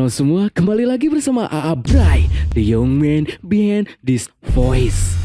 Halo semua, kembali lagi bersama AA Bray, the young man behind this voice.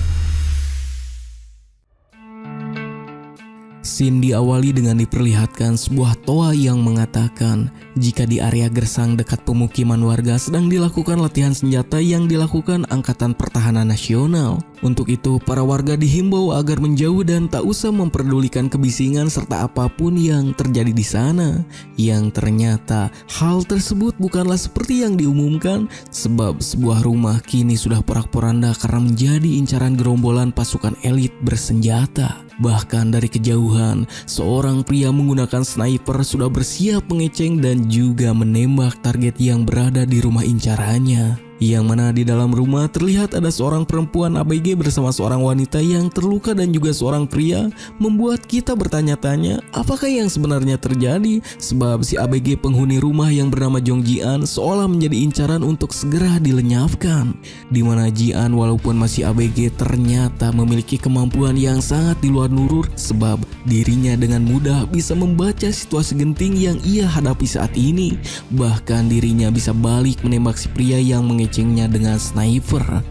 Scene diawali dengan diperlihatkan sebuah toa yang mengatakan jika di area gersang dekat pemukiman warga sedang dilakukan latihan senjata yang dilakukan Angkatan Pertahanan Nasional. Untuk itu, para warga dihimbau agar menjauh dan tak usah memperdulikan kebisingan serta apapun yang terjadi di sana. Yang ternyata hal tersebut bukanlah seperti yang diumumkan, sebab sebuah rumah kini sudah porak-poranda karena menjadi incaran gerombolan pasukan elit bersenjata. Bahkan dari kejauhan, seorang pria menggunakan sniper sudah bersiap mengeceng dan juga menembak target yang berada di rumah incarannya. Yang mana di dalam rumah terlihat ada seorang perempuan ABG bersama seorang wanita yang terluka dan juga seorang pria, membuat kita bertanya-tanya apakah yang sebenarnya terjadi, sebab si ABG penghuni rumah yang bernama Jong Ji-an seolah menjadi incaran untuk segera dilenyapkan. Dimana Ji-an walaupun masih ABG ternyata memiliki kemampuan yang sangat di luar nurur, sebab dirinya dengan mudah bisa membaca situasi genting yang ia hadapi saat ini. Bahkan dirinya bisa balik menembak si pria yang mengecengnya dengan sniper.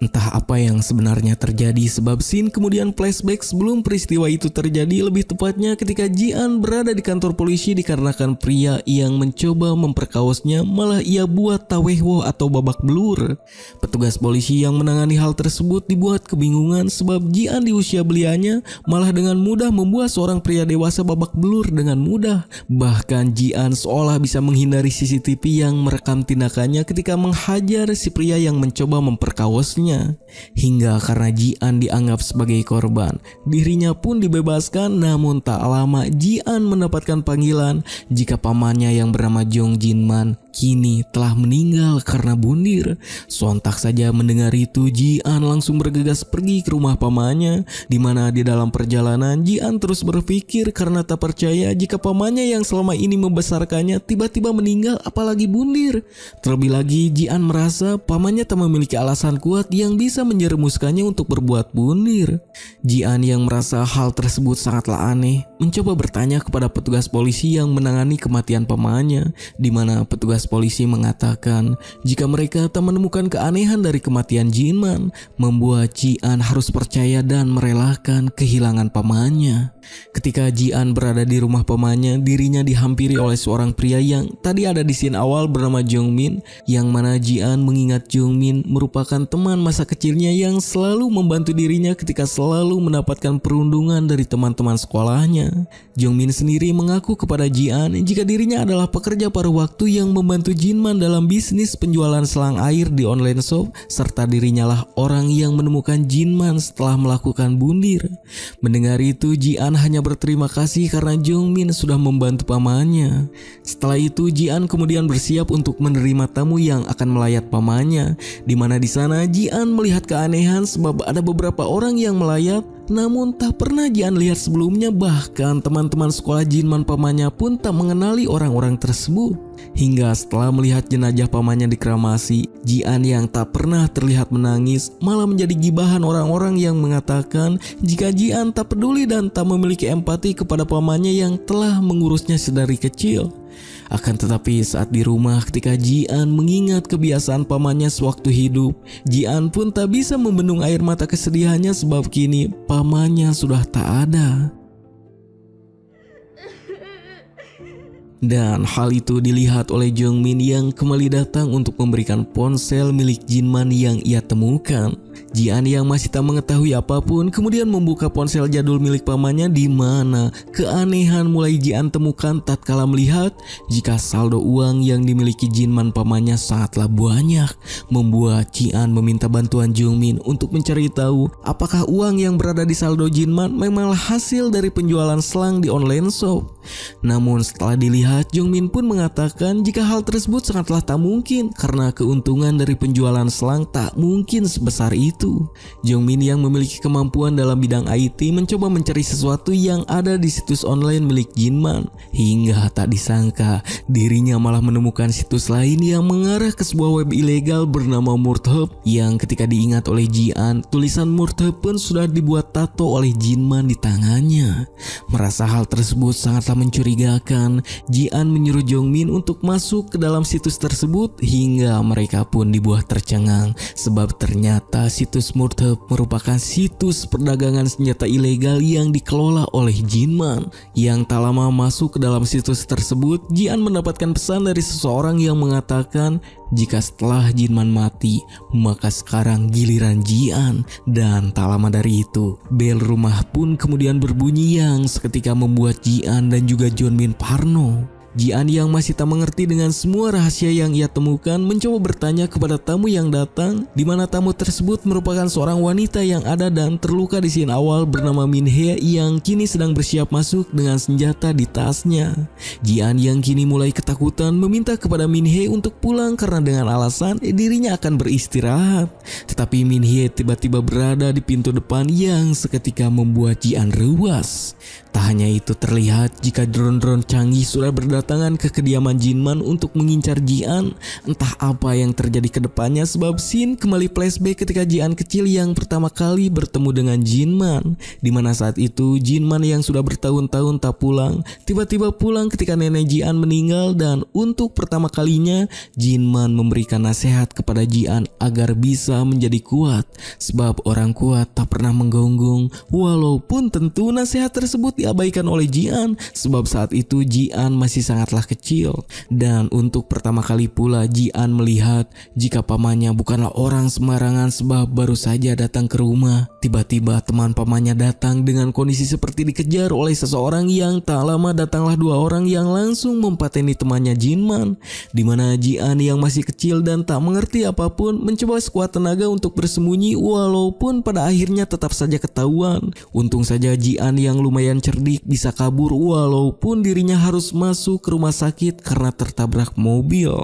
Entah apa yang sebenarnya terjadi, sebab scene kemudian flashback sebelum peristiwa itu terjadi, lebih tepatnya ketika Ji-an berada di kantor polisi dikarenakan pria yang mencoba memperkaosnya malah ia buat tawehwo atau babak belur. Petugas polisi yang menangani hal tersebut dibuat kebingungan sebab Ji-an di usia belianya malah dengan mudah membuat seorang pria dewasa babak belur dengan mudah. Bahkan Ji-an seolah bisa menghindari CCTV yang merekam tindakannya ketika menghajar si pria yang mencoba memperkaosnya. Hingga karena Ji-an dianggap sebagai korban, dirinya pun dibebaskan. Namun tak lama Ji-an mendapatkan panggilan jika pamannya yang bernama Jong Jin-man kini telah meninggal karena bundir. Sontak saja mendengar itu, Ji-an langsung bergegas pergi ke rumah pamannya, dimana di dalam perjalanan Ji-an terus berpikir karena tak percaya jika pamannya yang selama ini membesarkannya tiba-tiba meninggal apalagi bundir. Terlebih lagi Ji-an merasa pamannya tak memiliki alasan kuat yang bisa menjerumuskannya untuk berbuat bundir. Ji-an yang merasa hal tersebut sangatlah aneh mencoba bertanya kepada petugas polisi yang menangani kematian pamannya, dimana petugas polisi mengatakan jika mereka tak menemukan keanehan dari kematian Jin-man, membuat Ji-an harus percaya dan merelakan kehilangan pamannya. Ketika Ji-an berada di rumah pamannya, dirinya dihampiri oleh seorang pria yang tadi ada di scene awal bernama Jong Min, yang mana Ji-an mengingat Jong Min merupakan teman masa kecilnya yang selalu membantu dirinya ketika selalu mendapatkan perundungan dari teman-teman sekolahnya. Jong Min sendiri mengaku kepada Ji-an jika dirinya adalah pekerja paruh waktu yang membantu Jin-man dalam bisnis penjualan selang air di online shop, serta dirinya lah orang yang menemukan Jin-man setelah melakukan bundir. Mendengar itu, Ji-an hanya berterima kasih karena Jong Min sudah membantu pamannya. Setelah itu Ji-an kemudian bersiap untuk menerima tamu yang akan melayat pamannya, dimana di sana Ji-an melihat keanehan sebab ada beberapa orang yang melayat, namun tak pernah Ji-an lihat sebelumnya. Bahkan teman-teman sekolah Jin-man pamannya pun tak mengenali orang-orang tersebut. Hingga setelah melihat jenazah pamannya dikremasi, Ji-an yang tak pernah terlihat menangis malah menjadi gibahan orang-orang yang mengatakan jika Ji-an tak peduli dan tak memiliki empati kepada pamannya yang telah mengurusnya sedari kecil. Akan tetapi saat di rumah ketika Ji-an mengingat kebiasaan pamannya sewaktu hidup, Ji-an pun tak bisa membendung air mata kesedihannya sebab kini pamannya sudah tak ada. Dan hal itu dilihat oleh Jong Min yang kembali datang untuk memberikan ponsel milik Jin-man yang ia temukan. Ji-an yang masih tak mengetahui apapun kemudian membuka ponsel jadul milik pamannya, di mana keanehan mulai Ji-an temukan tatkala melihat jika saldo uang yang dimiliki Jin-man pamannya sangatlah banyak, membuat Ji-an meminta bantuan Jong Min untuk mencari tahu apakah uang yang berada di saldo Jin-man memanglah hasil dari penjualan selang di online shop. Namun setelah dilihat, Jong Min pun mengatakan jika hal tersebut sangatlah tak mungkin karena keuntungan dari penjualan selang tak mungkin sebesar itu. Jongmin yang memiliki kemampuan dalam bidang IT mencoba mencari sesuatu yang ada di situs online milik Jinman. Hingga tak disangka dirinya malah menemukan situs lain yang mengarah ke sebuah web ilegal bernama Murthub, yang ketika diingat oleh Jian, tulisan Murthub pun sudah dibuat tato oleh Jinman di tangannya. Merasa hal tersebut sangatlah mencurigakan, Jian menyuruh Jongmin untuk masuk ke dalam situs tersebut hingga mereka pun dibuat tercengang sebab ternyata situs Murthub merupakan situs perdagangan senjata ilegal yang dikelola oleh Jinman. Yang tak lama masuk ke dalam situs tersebut, Jian mendapatkan pesan dari seseorang yang mengatakan jika setelah Jinman mati, maka sekarang giliran Jian. Dan tak lama dari itu, bel rumah pun kemudian berbunyi yang seketika membuat Jian dan juga Jongmin parno. Jian yang masih tak mengerti dengan semua rahasia yang ia temukan mencoba bertanya kepada tamu yang datang, di mana tamu tersebut merupakan seorang wanita yang ada dan terluka di scene awal bernama Min Hye yang kini sedang bersiap masuk dengan senjata di tasnya. Jian yang kini mulai ketakutan meminta kepada Min Hye untuk pulang karena dengan alasan dirinya akan beristirahat. Tetapi Min Hye tiba-tiba berada di pintu depan yang seketika membuat Jian rewas. Tak hanya itu, terlihat jika drone-drone canggih sudah berdatangan ke kediaman Jinman untuk mengincar Jian. Entah apa yang terjadi ke depannya sebab scene kembali flashback ketika Jian kecil yang pertama kali bertemu dengan Jinman, di mana saat itu Jinman yang sudah bertahun-tahun tak pulang tiba-tiba pulang ketika nenek Jian meninggal, dan untuk pertama kalinya Jinman memberikan nasihat kepada Jian agar bisa menjadi kuat sebab orang kuat tak pernah menggonggong, walaupun tentu nasihat tersebut diabaikan oleh Jian sebab saat itu Jian masih sangatlah kecil. Dan untuk pertama kali pula Jian melihat jika pamannya bukanlah orang sembarangan sebab baru saja datang ke rumah. Tiba-tiba teman pamannya datang dengan kondisi seperti dikejar oleh seseorang yang tak lama datanglah dua orang yang langsung mempateni temannya Jinman, di mana Jian yang masih kecil dan tak mengerti apapun mencoba sekuat tenaga untuk bersembunyi, walaupun pada akhirnya tetap saja ketahuan. Untung saja Jian yang lumayan cerdik bisa kabur walaupun dirinya harus masuk ke rumah sakit karena tertabrak mobil.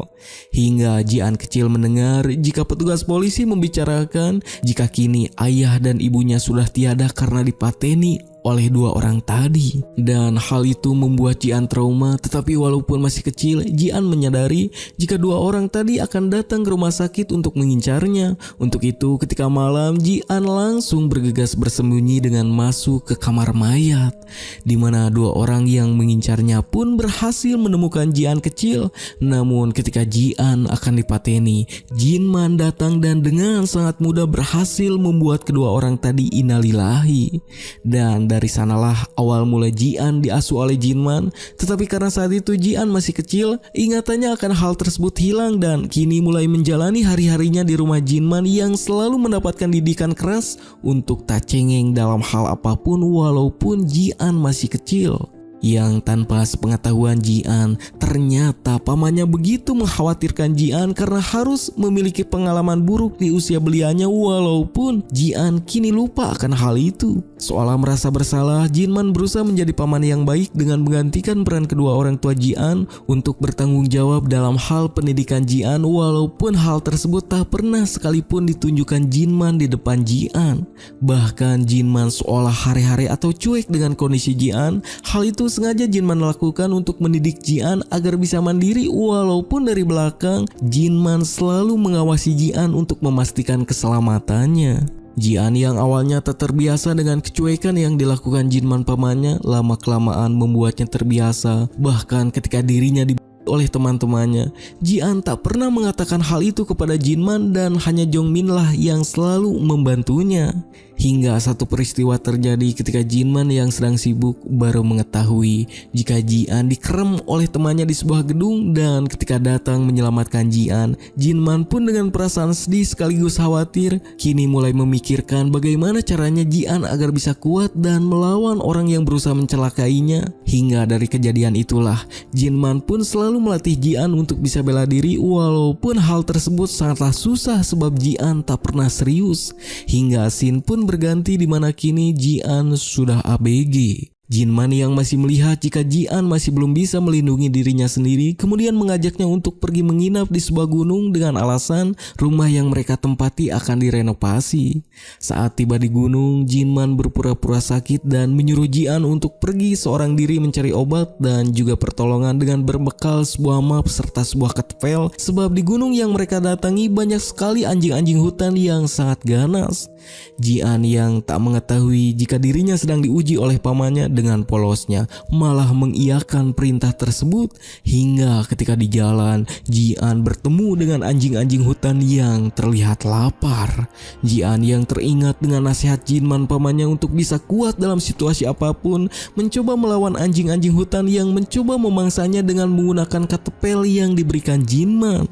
Hingga Jian kecil mendengar jika petugas polisi membicarakan jika kini ayah dan ibunya sudah tiada karena dipateni oleh dua orang tadi. Dan hal itu membuat Jian trauma, tetapi walaupun masih kecil, Jian menyadari jika dua orang tadi akan datang ke rumah sakit untuk mengincarnya. Untuk itu ketika malam Jian langsung bergegas bersembunyi dengan masuk ke kamar mayat, di mana dua orang yang mengincarnya pun berhasil menemukan Jian kecil. Namun ketika Jian akan dipateni, Jinman datang dan dengan sangat mudah berhasil membuat kedua orang tadi innalillahi. Dan dari sanalah awal mula Jian diasuh oleh Jinman. Tetapi karena saat itu Jian masih kecil, ingatannya akan hal tersebut hilang dan kini mulai menjalani hari-harinya di rumah Jinman yang selalu mendapatkan didikan keras untuk tak cengeng dalam hal apapun walaupun Jian masih kecil. Yang tanpa sepengetahuan Jian, ternyata pamannya begitu mengkhawatirkan Jian karena harus memiliki pengalaman buruk di usia belianya, walaupun Jian kini lupa akan hal itu. Seolah merasa bersalah, Jinman berusaha menjadi paman yang baik dengan menggantikan peran kedua orang tua Jian untuk bertanggung jawab dalam hal pendidikan Jian, walaupun hal tersebut tak pernah sekalipun ditunjukkan Jinman di depan Jian. Bahkan Jinman seolah hari-hari atau cuek dengan kondisi Jian. Hal itu sengaja Jinman lakukan untuk mendidik Jian agar bisa mandiri, walaupun dari belakang Jinman selalu mengawasi Jian untuk memastikan keselamatannya. Jian yang awalnya tak terbiasa dengan kecuekan yang dilakukan Jinman pamannya, lama-kelamaan membuatnya terbiasa. Bahkan ketika dirinya oleh teman-temannya, Jian tak pernah mengatakan hal itu kepada Jinman dan hanya Jongmin lah yang selalu membantunya. Hingga satu peristiwa terjadi ketika Jinman yang sedang sibuk baru mengetahui jika Jian dikerem oleh temannya di sebuah gedung, dan ketika datang menyelamatkan Jian, Jinman pun dengan perasaan sedih sekaligus khawatir kini mulai memikirkan bagaimana caranya Jian agar bisa kuat dan melawan orang yang berusaha mencelakainya. Hingga dari kejadian itulah Jinman pun selalu melatih Jian untuk bisa bela diri, walaupun hal tersebut sangatlah susah sebab Jian tak pernah serius. Hingga scene pun berganti di mana kini Jian sudah ABG. Jinman yang masih melihat jika Jian masih belum bisa melindungi dirinya sendiri kemudian mengajaknya untuk pergi menginap di sebuah gunung dengan alasan rumah yang mereka tempati akan direnovasi. Saat tiba di gunung, Jinman berpura-pura sakit dan menyuruh Jian untuk pergi seorang diri mencari obat dan juga pertolongan dengan berbekal sebuah map serta sebuah ketapel, sebab di gunung yang mereka datangi banyak sekali anjing-anjing hutan yang sangat ganas. Jian yang tak mengetahui jika dirinya sedang diuji oleh pamannya dengan polosnya malah mengiyakan perintah tersebut, hingga ketika di jalan Jian bertemu dengan anjing-anjing hutan yang terlihat lapar. Jian yang teringat dengan nasihat Jinman pamannya untuk bisa kuat dalam situasi apapun mencoba melawan anjing-anjing hutan yang mencoba memangsanya dengan menggunakan ketapel yang diberikan Jinman.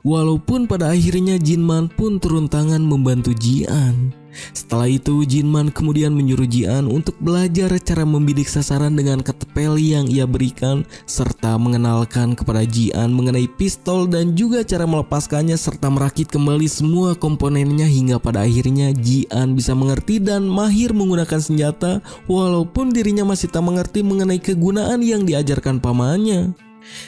Walaupun pada akhirnya Jinman pun turun tangan membantu Jian. Setelah itu Jinman kemudian menyuruh Jian untuk belajar cara membidik sasaran dengan ketapel yang ia berikan, serta mengenalkan kepada Jian mengenai pistol dan juga cara melepaskannya serta merakit kembali semua komponennya, hingga pada akhirnya Jian bisa mengerti dan mahir menggunakan senjata walaupun dirinya masih tak mengerti mengenai kegunaan yang diajarkan pamannya.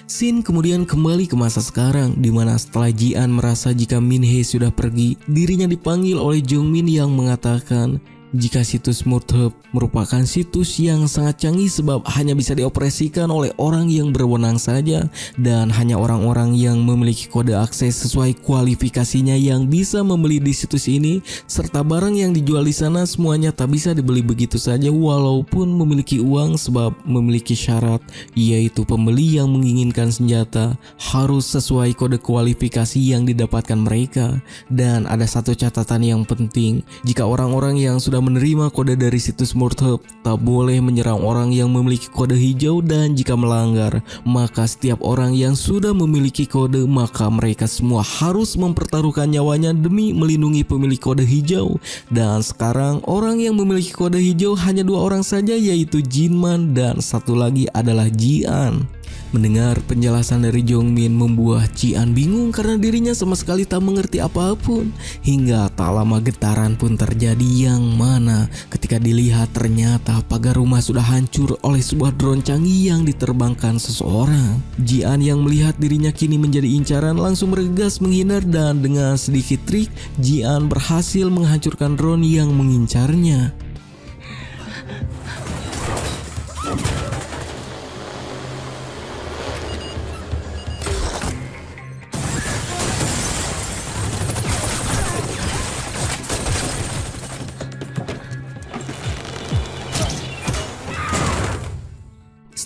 Scene kemudian kembali ke masa sekarang, di mana setelah Jian merasa jika Min-hee sudah pergi, dirinya dipanggil oleh Jong-min yang mengatakan jika situs Murthep merupakan situs yang sangat canggih sebab hanya bisa dioperasikan oleh orang yang berwenang saja, dan hanya orang-orang yang memiliki kode akses sesuai kualifikasinya yang bisa membeli di situs ini, serta barang yang dijual di sana semuanya tak bisa dibeli begitu saja walaupun memiliki uang, sebab memiliki syarat, yaitu pembeli yang menginginkan senjata harus sesuai kode kualifikasi yang didapatkan mereka. Dan ada satu catatan yang penting, jika orang-orang yang sudah menerima kode dari situs Murthep tak boleh menyerang orang yang memiliki kode hijau, dan jika melanggar maka setiap orang yang sudah memiliki kode maka mereka semua harus mempertaruhkan nyawanya demi melindungi pemilik kode hijau. Dan sekarang orang yang memiliki kode hijau hanya 2 orang saja, yaitu Jinman dan satu lagi adalah Jian. Mendengar penjelasan dari Jong-min membuat Jian bingung karena dirinya sama sekali tak mengerti apapun, hingga tak lama getaran pun terjadi, yang mana ketika dilihat ternyata pagar rumah sudah hancur oleh sebuah drone canggih yang diterbangkan seseorang. Jian yang melihat dirinya kini menjadi incaran langsung bergegas menghindar, dan dengan sedikit trik Jian berhasil menghancurkan drone yang mengincarnya.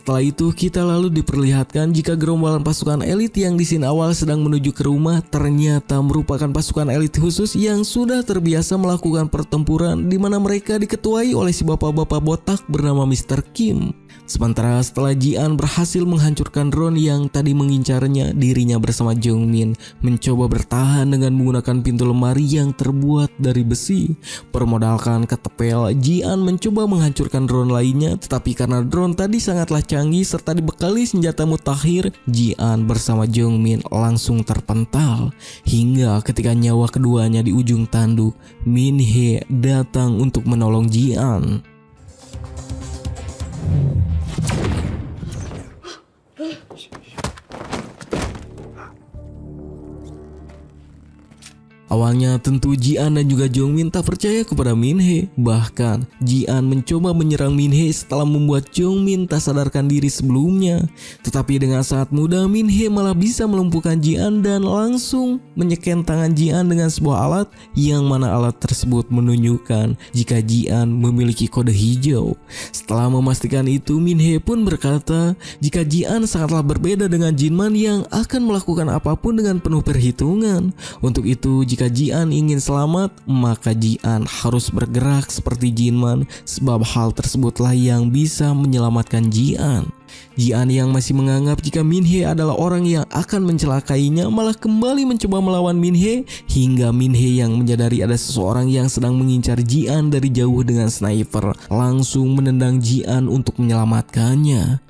Setelah itu kita lalu diperlihatkan jika gerombolan pasukan elit yang di scene awal sedang menuju ke rumah ternyata merupakan pasukan elit khusus yang sudah terbiasa melakukan pertempuran, di mana mereka diketuai oleh si bapak-bapak botak bernama Mr. Kim. Sementara setelah Jian berhasil menghancurkan drone yang tadi mengincarnya, dirinya bersama Jong-min mencoba bertahan dengan menggunakan pintu lemari yang terbuat dari besi. Bermodalkan ketapel, Jian mencoba menghancurkan drone lainnya, tetapi karena drone tadi sangatlah canggih serta dibekali senjata mutakhir, Jian bersama Jong-min langsung terpental. Hingga ketika nyawa keduanya di ujung tanduk, Min-hee datang untuk menolong Jian. Awalnya tentu Jian dan juga Jong-min tak percaya kepada Min-hee. Bahkan Jian mencoba menyerang Min-hee setelah membuat Jong-min tak sadarkan diri sebelumnya. Tetapi dengan sangat mudah Min-hee malah bisa melumpuhkan Jian dan langsung menyeken tangan Jian dengan sebuah alat, yang mana alat tersebut menunjukkan jika Jian memiliki kode hijau. Setelah memastikan itu, Min-hee pun berkata jika Jian sangatlah berbeda dengan Jinman yang akan melakukan apapun dengan penuh perhitungan. Untuk itu jika Jian ingin selamat, maka Jian harus bergerak seperti Jinman, sebab hal tersebutlah yang bisa menyelamatkan Jian. Jian yang masih menganggap jika Min-hee adalah orang yang akan mencelakainya malah kembali mencoba melawan Min-hee, hingga Min-hee yang menyadari ada seseorang yang sedang mengincar Jian dari jauh dengan sniper langsung menendang Jian untuk menyelamatkannya.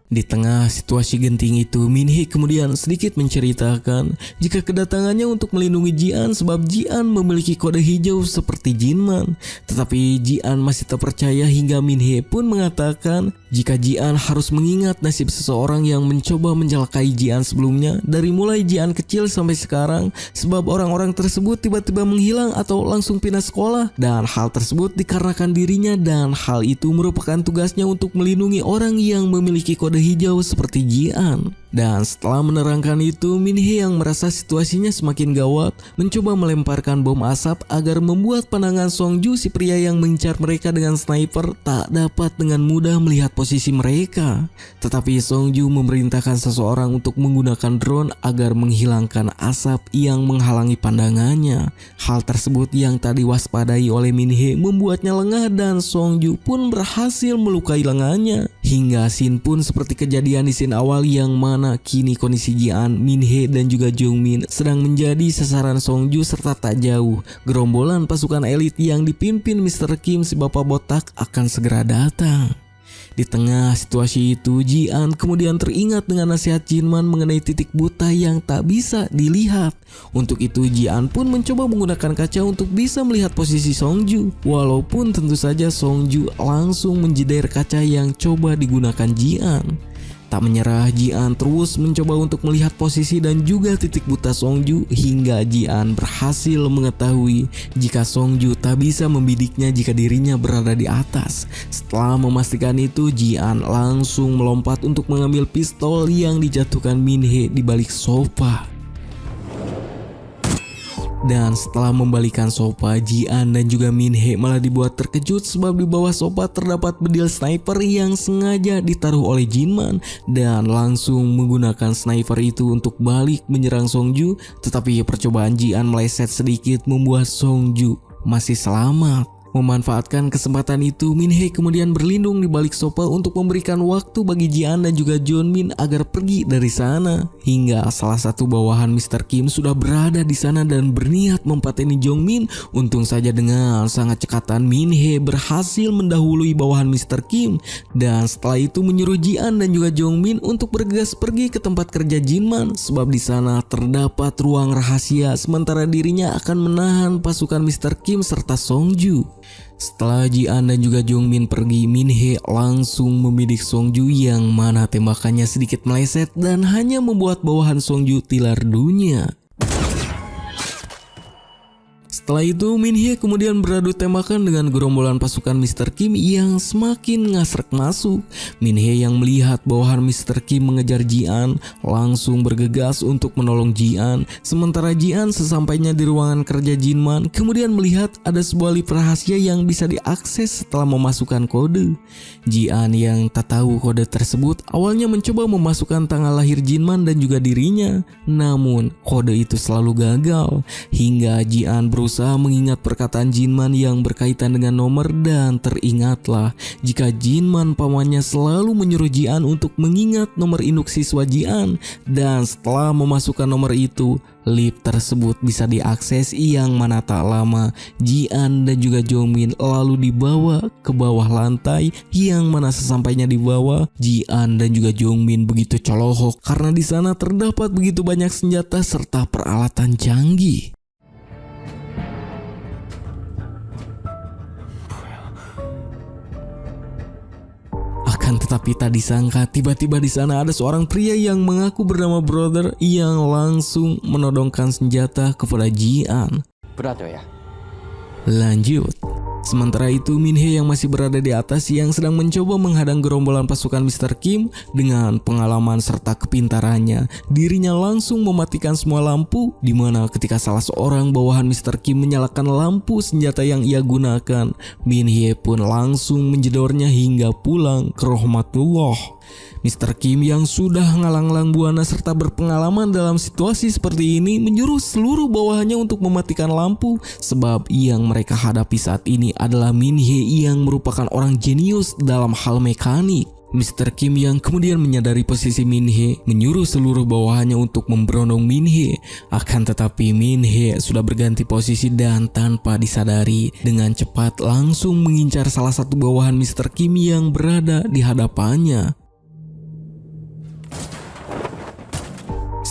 Di tengah situasi genting itu, Min Hee kemudian sedikit menceritakan jika kedatangannya untuk melindungi Ji-an sebab Ji-an memiliki kode hijau seperti Jinman. Tetapi Ji-an masih tak percaya hingga Min Hee pun mengatakan jika Ji-an harus mengingat nasib seseorang yang mencoba mencelakai Ji-an sebelumnya dari mulai Ji-an kecil sampai sekarang, sebab orang-orang tersebut tiba-tiba menghilang atau langsung pindah sekolah, dan hal tersebut dikarenakan dirinya, dan hal itu merupakan tugasnya untuk melindungi orang yang memiliki kode hijau seperti Ji-an. Dan setelah menerangkan itu, Min Hee yang merasa situasinya semakin gawat mencoba melemparkan bom asap agar membuat pandangan Songju, si pria yang mengincar mereka dengan sniper, tak dapat dengan mudah melihat posisi mereka. Tetapi Songju memerintahkan seseorang untuk menggunakan drone agar menghilangkan asap yang menghalangi pandangannya. Hal tersebut yang tadi waspadai oleh Min Hee membuatnya lengah, dan Songju pun berhasil melukai lengannya. Hingga scene pun seperti kejadian di scene awal yang mana kini kondisi Ji-an, Min Hee dan juga Jung Min sedang menjadi sasaran Songju, serta tak jauh gerombolan pasukan elit yang dipimpin Mr. Kim si bapak botak akan segera datang. Di tengah situasi itu, Ji-an kemudian teringat dengan nasihat Jinman mengenai titik buta yang tak bisa dilihat. Untuk itu Ji-an pun mencoba menggunakan kaca untuk bisa melihat posisi Songju. Walaupun tentu saja Songju langsung menjeder kaca yang coba digunakan Ji-an. Tak menyerah, Ji-an terus mencoba untuk melihat posisi dan juga titik buta Songju hingga Ji-an berhasil mengetahui jika Songju tak bisa membidiknya jika dirinya berada di atas. Setelah memastikan itu, Ji-an langsung melompat untuk mengambil pistol yang dijatuhkan Min Hee di balik sofa. Dan setelah membalikan sofa, Ji-an dan juga Min Hee malah dibuat terkejut sebab di bawah sofa terdapat bedil sniper yang sengaja ditaruh oleh Jinman, dan langsung menggunakan sniper itu untuk balik menyerang Songju. Tetapi percobaan Ji-an meleset sedikit membuat Songju masih selamat. Memanfaatkan kesempatan itu, Min Hee kemudian berlindung di balik sofa untuk memberikan waktu bagi Ji-an dan juga Jong Min agar pergi dari sana. Hingga salah satu bawahan Mr. Kim sudah berada di sana dan berniat mempateni Jong Min. Untung saja dengan sangat cekatan Min Hee berhasil mendahului bawahan Mr. Kim, dan setelah itu menyuruh Ji-an dan juga Jong Min untuk bergegas pergi ke tempat kerja Jinman, sebab di sana terdapat ruang rahasia sementara dirinya akan menahan pasukan Mr. Kim serta Songju. Setelah Ji-an dan juga Jong Min pergi, Min Hee langsung membidik Songju yang mana tembakannya sedikit meleset dan hanya membuat bawahan Songju tilar dunia. Setelah itu, Min Hee kemudian beradu tembakan dengan gerombolan pasukan Mr. Kim yang semakin ngasrek masuk. Min Hee yang melihat bawahan Mr. Kim mengejar Ji-an langsung bergegas untuk menolong Ji-an. Sementara Ji-an sesampainya di ruangan kerja Jinman kemudian melihat ada sebuah lift rahasia yang bisa diakses setelah memasukkan kode. Ji-an yang tak tahu kode tersebut awalnya mencoba memasukkan tanggal lahir Jinman dan juga dirinya. Namun kode itu selalu gagal hingga Ji-an berusaha mengingat perkataan Jinman yang berkaitan dengan nomor, dan teringatlah jika Jinman pamannya selalu menyuruh Ji-an untuk mengingat nomor induk siswa Ji-an, dan setelah memasukkan nomor itu lift tersebut bisa diakses yang mana tak lama Ji-an dan juga Jong Min lalu dibawa ke bawah lantai yang mana sesampainya di bawah Ji-an dan juga Jong Min begitu colohok karena di sana terdapat begitu banyak senjata serta peralatan canggih. Akan tetapi tak disangka tiba-tiba di sana ada seorang pria yang mengaku bernama Brother yang langsung menodongkan senjata kepada Ji-an. Brother ya. Lanjut. Sementara itu Min Hee yang masih berada di atas yang sedang mencoba menghadang gerombolan pasukan Mr. Kim dengan pengalaman serta kepintarannya, dirinya langsung mematikan semua lampu, dimana ketika salah seorang bawahan Mr. Kim menyalakan lampu senjata yang ia gunakan, Min Hee pun langsung menjedornya hingga pulang ke rahmatullah. Mr. Kim yang sudah ngalang-lang buana serta berpengalaman dalam situasi seperti ini menyuruh seluruh bawahannya untuk mematikan lampu, sebab yang mereka hadapi saat ini adalah Min Hee yang merupakan orang jenius dalam hal mekanik. Mr. Kim yang kemudian menyadari posisi Min Hee menyuruh seluruh bawahannya untuk memberondong Min Hee. Akan tetapi Min Hee sudah berganti posisi dan tanpa disadari dengan cepat langsung mengincar salah satu bawahan Mr. Kim yang berada di hadapannya.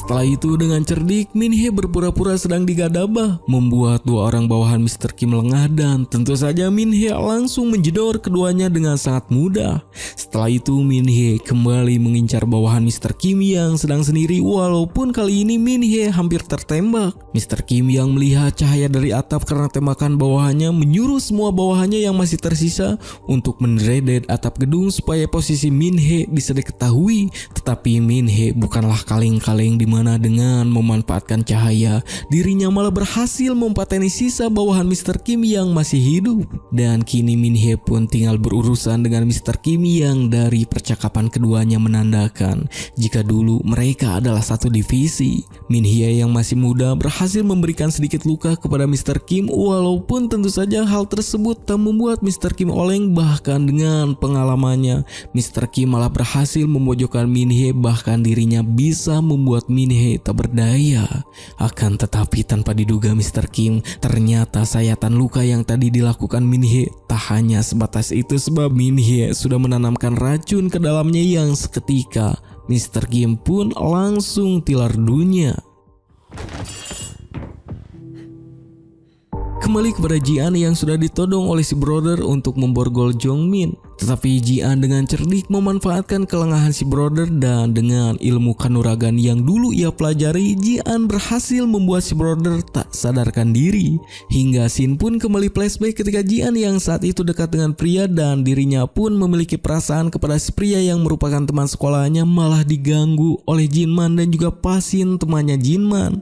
Setelah itu dengan cerdik Min-hee berpura-pura sedang digadabah, membuat dua orang bawahan Mr. Kim lengah dan tentu saja Min-hee langsung menjedor keduanya dengan sangat mudah. Setelah itu Min-hee kembali mengincar bawahan Mr. Kim yang sedang sendiri, walaupun kali ini Min-hee hampir tertembak. Mr. Kim yang melihat cahaya dari atap karena tembakan bawahannya menyuruh semua bawahannya yang masih tersisa untuk menderedet atap gedung supaya posisi Min-hee bisa diketahui. Tetapi Min-hee bukanlah kaleng-kaleng di mana dengan memanfaatkan cahaya dirinya malah berhasil mempateni sisa bawahan Mr. Kim yang masih hidup. Dan kini Min-hee pun tinggal berurusan dengan Mr. Kim yang dari percakapan keduanya menandakan jika dulu mereka adalah satu divisi. Min-hee yang masih muda berhasil memberikan sedikit luka kepada Mr. Kim, walaupun tentu saja hal tersebut tak membuat Mr. Kim oleng. Bahkan dengan pengalamannya Mr. Kim malah berhasil memojokkan Min-hee, bahkan dirinya bisa membuat Min-hee tak berdaya. Akan tetapi tanpa diduga Mr. Kim, ternyata sayatan luka yang tadi dilakukan Min-hee tak hanya sebatas itu, sebab Min-hee sudah menanamkan racun ke dalamnya yang seketika Mr. Kim pun langsung tilar dunia. Kembali kepada Ji-an yang sudah ditodong oleh si brother untuk memborgol Jong-min. Tetapi Ji-an dengan cerdik memanfaatkan kelengahan si brother dan dengan ilmu kanuragan yang dulu ia pelajari, Ji-an berhasil membuat si brother tak sadarkan diri. Hingga scene pun kembali flashback ketika Ji-an yang saat itu dekat dengan pria dan dirinya pun memiliki perasaan kepada si pria yang merupakan teman sekolahnya malah diganggu oleh Jinman dan juga Pasin temannya Jinman.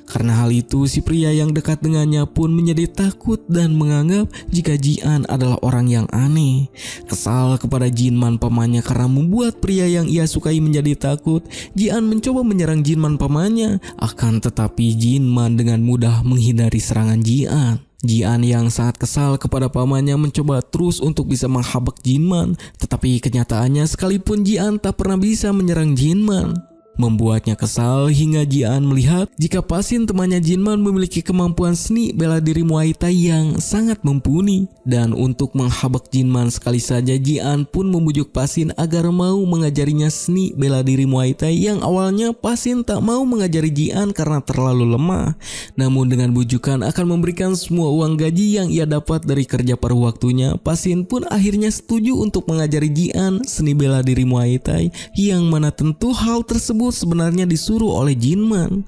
Karena hal itu si pria yang dekat dengannya pun menjadi takut dan menganggap jika Ji-an adalah orang yang aneh. Kesal kepada Jinman pamannya karena membuat pria yang ia sukai menjadi takut, Ji-an mencoba menyerang Jinman pamannya. Akan tetapi Jinman dengan mudah menghindari serangan Ji-an. Ji-an yang sangat kesal kepada pamannya mencoba terus untuk bisa menghabak Jinman, tetapi kenyataannya sekalipun Ji-an tak pernah bisa menyerang Jinman. Membuatnya kesal hingga Ji-an melihat jika Pasin temannya Jinman memiliki kemampuan seni bela diri Muay Thai yang sangat mumpuni. Dan untuk menghabak Jinman sekali saja, Ji-an pun membujuk Pasin agar mau mengajarinya seni bela diri Muay Thai yang awalnya Pasin tak mau mengajari Ji-an karena terlalu lemah. Namun dengan bujukan akan memberikan semua uang gaji yang ia dapat dari kerja paruh waktunya, Pasin pun akhirnya setuju untuk mengajari Ji-an seni bela diri Muay Thai, yang mana tentu hal tersebut sebenarnya disuruh oleh Jinman.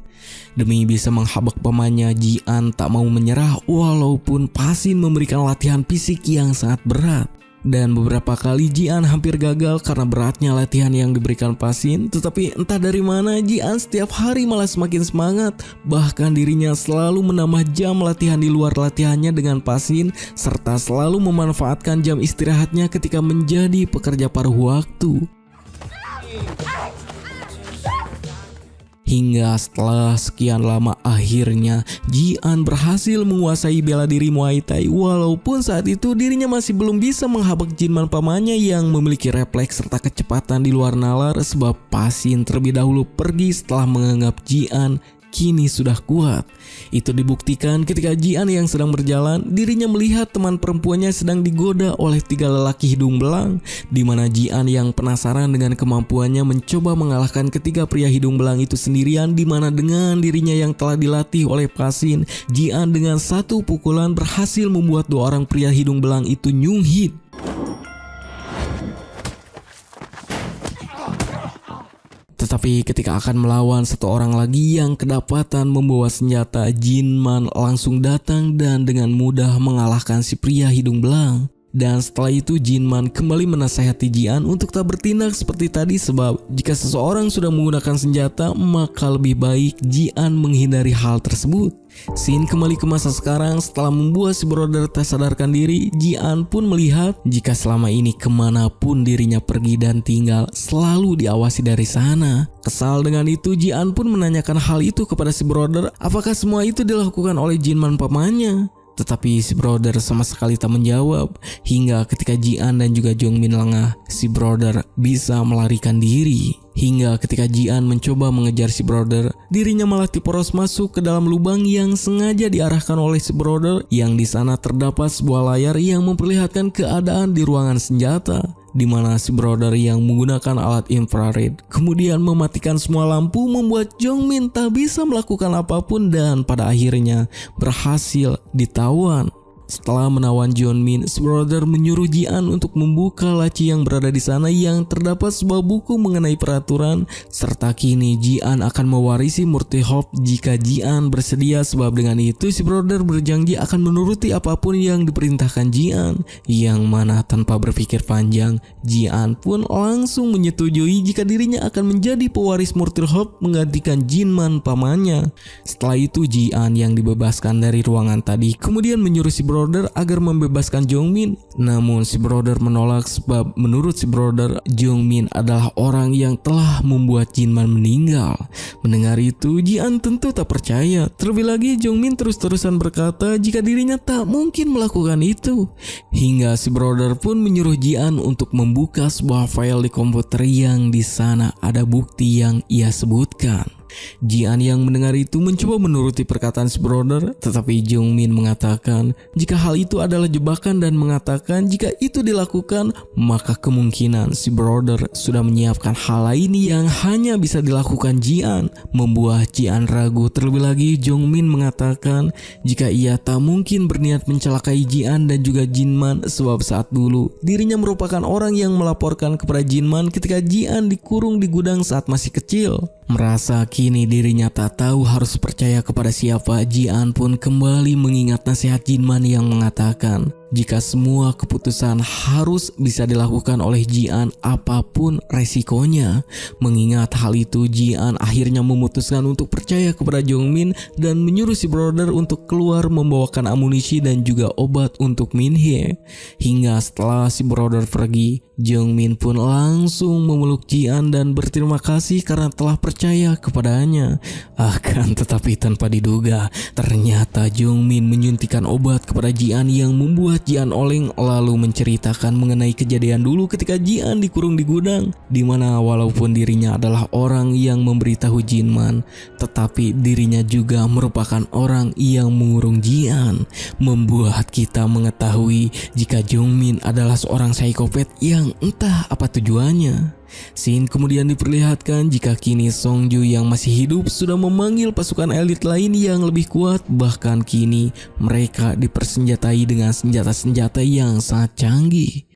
Demi bisa menghabak pamannya, Ji-an tak mau menyerah walaupun Pasin memberikan latihan fisik yang sangat berat. Dan beberapa kali Ji-an hampir gagal karena beratnya latihan yang diberikan Pasin. Tetapi entah dari mana Ji-an setiap hari malah semakin semangat. Bahkan dirinya selalu menambah jam latihan di luar latihannya dengan Pasin, serta selalu memanfaatkan jam istirahatnya ketika menjadi pekerja paruh waktu. Hingga setelah sekian lama akhirnya Ji-an berhasil menguasai bela diri Muay Thai, walaupun saat itu dirinya masih belum bisa menghabak Jinman pamannya yang memiliki refleks serta kecepatan di luar nalar, sebab Pasin terlebih dahulu pergi setelah menganggap Ji-an kini sudah kuat. Itu dibuktikan ketika Ji-an yang sedang berjalan, dirinya melihat teman perempuannya sedang digoda oleh 3 lelaki hidung belang, di mana Ji-an yang penasaran dengan kemampuannya mencoba mengalahkan ketiga pria hidung belang itu sendirian, di mana dengan dirinya yang telah dilatih oleh Pasin, Ji-an dengan satu pukulan berhasil membuat 2 orang pria hidung belang itu nyunghit. Tetapi ketika akan melawan 1 orang lagi yang kedapatan membawa senjata, Jinman langsung datang dan dengan mudah mengalahkan si pria hidung belang. Dan setelah itu Jinman kembali menasihati Ji-an untuk tak bertindak seperti tadi, sebab jika seseorang sudah menggunakan senjata maka lebih baik Ji-an menghindari hal tersebut. Scene kembali ke masa sekarang. Setelah membuat si brother tak sadarkan diri, Ji-an pun melihat jika selama ini kemanapun dirinya pergi dan tinggal selalu diawasi dari sana. Kesal dengan itu, Ji-an pun menanyakan hal itu kepada si brother, apakah semua itu dilakukan oleh Jinman pamannya. Tetapi si brother sama sekali tak menjawab, hingga ketika Ji-an dan juga Jong-min lengah, si brother bisa melarikan diri. Hingga ketika Ji-an mencoba mengejar si brother, dirinya malah diporos masuk ke dalam lubang yang sengaja diarahkan oleh si brother, yang di sana terdapat sebuah layar yang memperlihatkan keadaan di ruangan senjata. di mana si brother yang menggunakan alat infrared kemudian mematikan semua lampu membuat Jongmin tak bisa melakukan apapun dan pada akhirnya berhasil ditawan. Setelah menawan Jongmin, si brother menyuruh Ji-an untuk membuka laci yang berada di sana yang terdapat sebuah buku mengenai peraturan serta kini Ji-an akan mewarisi Murti Hope jika Ji-an bersedia. Sebab dengan itu si brother berjanji akan menuruti apapun yang diperintahkan Ji-an, yang mana tanpa berpikir panjang Ji-an pun langsung menyetujui jika dirinya akan menjadi pewaris Murti Hope menggantikan Jinman pamannya. Setelah itu Ji-an yang dibebaskan dari ruangan tadi kemudian menyuruh si brother agar membebaskan Jongmin. Namun si brother menolak sebab menurut si brother Jongmin adalah orang yang telah membuat Jinman meninggal. Mendengar itu Ji-an tentu tak percaya. Terlebih lagi Jongmin terus-terusan berkata jika dirinya tak mungkin melakukan itu. Hingga si brother pun menyuruh Ji-an untuk membuka sebuah file di komputer yang di sana ada bukti yang ia sebutkan. Ji-an yang mendengar itu mencoba menuruti perkataan si brother, tetapi Jongmin mengatakan jika hal itu adalah jebakan dan mengatakan jika itu dilakukan maka kemungkinan si brother sudah menyiapkan hal lain yang hanya bisa dilakukan Ji-an, membuat Ji-an ragu. Terlebih lagi Jongmin mengatakan jika ia tak mungkin berniat mencelakai Ji-an dan juga Jinman sebab saat dulu dirinya merupakan orang yang melaporkan kepada Jinman ketika Ji-an dikurung di gudang saat masih kecil. Merasa kini dirinya tak tahu harus percaya kepada siapa, Ji-an pun kembali mengingat nasihat Jinman yang mengatakan jika semua keputusan harus bisa dilakukan oleh Ji-an apapun resikonya. Mengingat hal itu Ji-an akhirnya memutuskan untuk percaya kepada Jongmin dan menyuruh si brother untuk keluar membawakan amunisi dan juga obat untuk Min-hye. Hingga setelah si brother pergi, Jongmin pun langsung memeluk Ji-an dan berterima kasih karena telah percaya kepadanya. Akan tetapi tanpa diduga ternyata Jongmin menyuntikkan obat kepada Ji-an yang membuat Ji-an oleng, lalu menceritakan mengenai kejadian dulu ketika Ji-an dikurung di gudang, dimana walaupun dirinya adalah orang yang memberitahu Jinman, tetapi dirinya juga merupakan orang yang mengurung Ji-an, membuat kita mengetahui jika Jongmin adalah seorang psikopat yang entah apa tujuannya. Scene kemudian diperlihatkan jika kini Songju yang masih hidup sudah memanggil pasukan elit lain yang lebih kuat. Bahkan kini mereka dipersenjatai dengan senjata-senjata yang sangat canggih.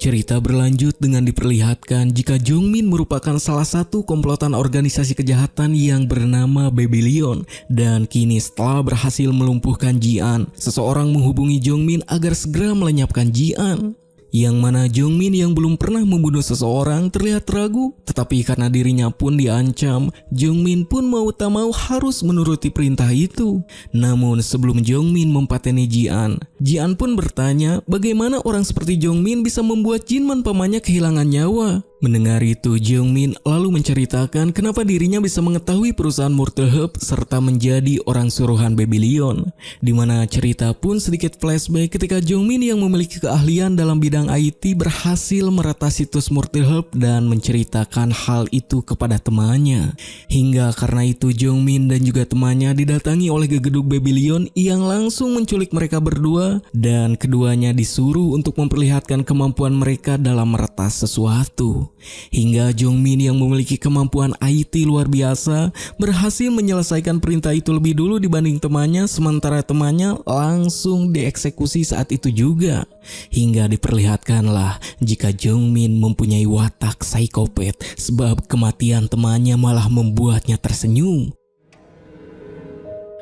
Cerita berlanjut dengan diperlihatkan jika Jongmin merupakan salah satu komplotan organisasi kejahatan yang bernama Babylon. Dan kini setelah berhasil melumpuhkan Ji-an, seseorang menghubungi Jongmin agar segera melenyapkan Ji-an. Yang mana Jongmin yang belum pernah membunuh seseorang terlihat ragu, tetapi karena dirinya pun diancam, Jongmin pun mau tak mau harus menuruti perintah itu. Namun sebelum Jongmin mempateni Ji-an, Ji-an pun bertanya bagaimana orang seperti Jongmin bisa membuat Jinman pamannya kehilangan nyawa. Mendengar itu Jongmin lalu menceritakan kenapa dirinya bisa mengetahui perusahaan Murti Hope serta menjadi orang suruhan Babylon. Dimana cerita pun sedikit flashback ketika Jongmin yang memiliki keahlian dalam bidang IT berhasil meretas situs Murti Hope dan menceritakan hal itu kepada temannya. Hingga karena itu Jongmin dan juga temannya didatangi oleh gegeduk Babylon yang langsung menculik mereka berdua dan keduanya disuruh untuk memperlihatkan kemampuan mereka dalam meretas sesuatu. Hingga Jongmin yang memiliki kemampuan IT luar biasa berhasil menyelesaikan perintah itu lebih dulu dibanding temannya, sementara temannya langsung dieksekusi saat itu juga. Hingga diperlihatkanlah jika Jongmin mempunyai watak psikopat sebab kematian temannya malah membuatnya tersenyum.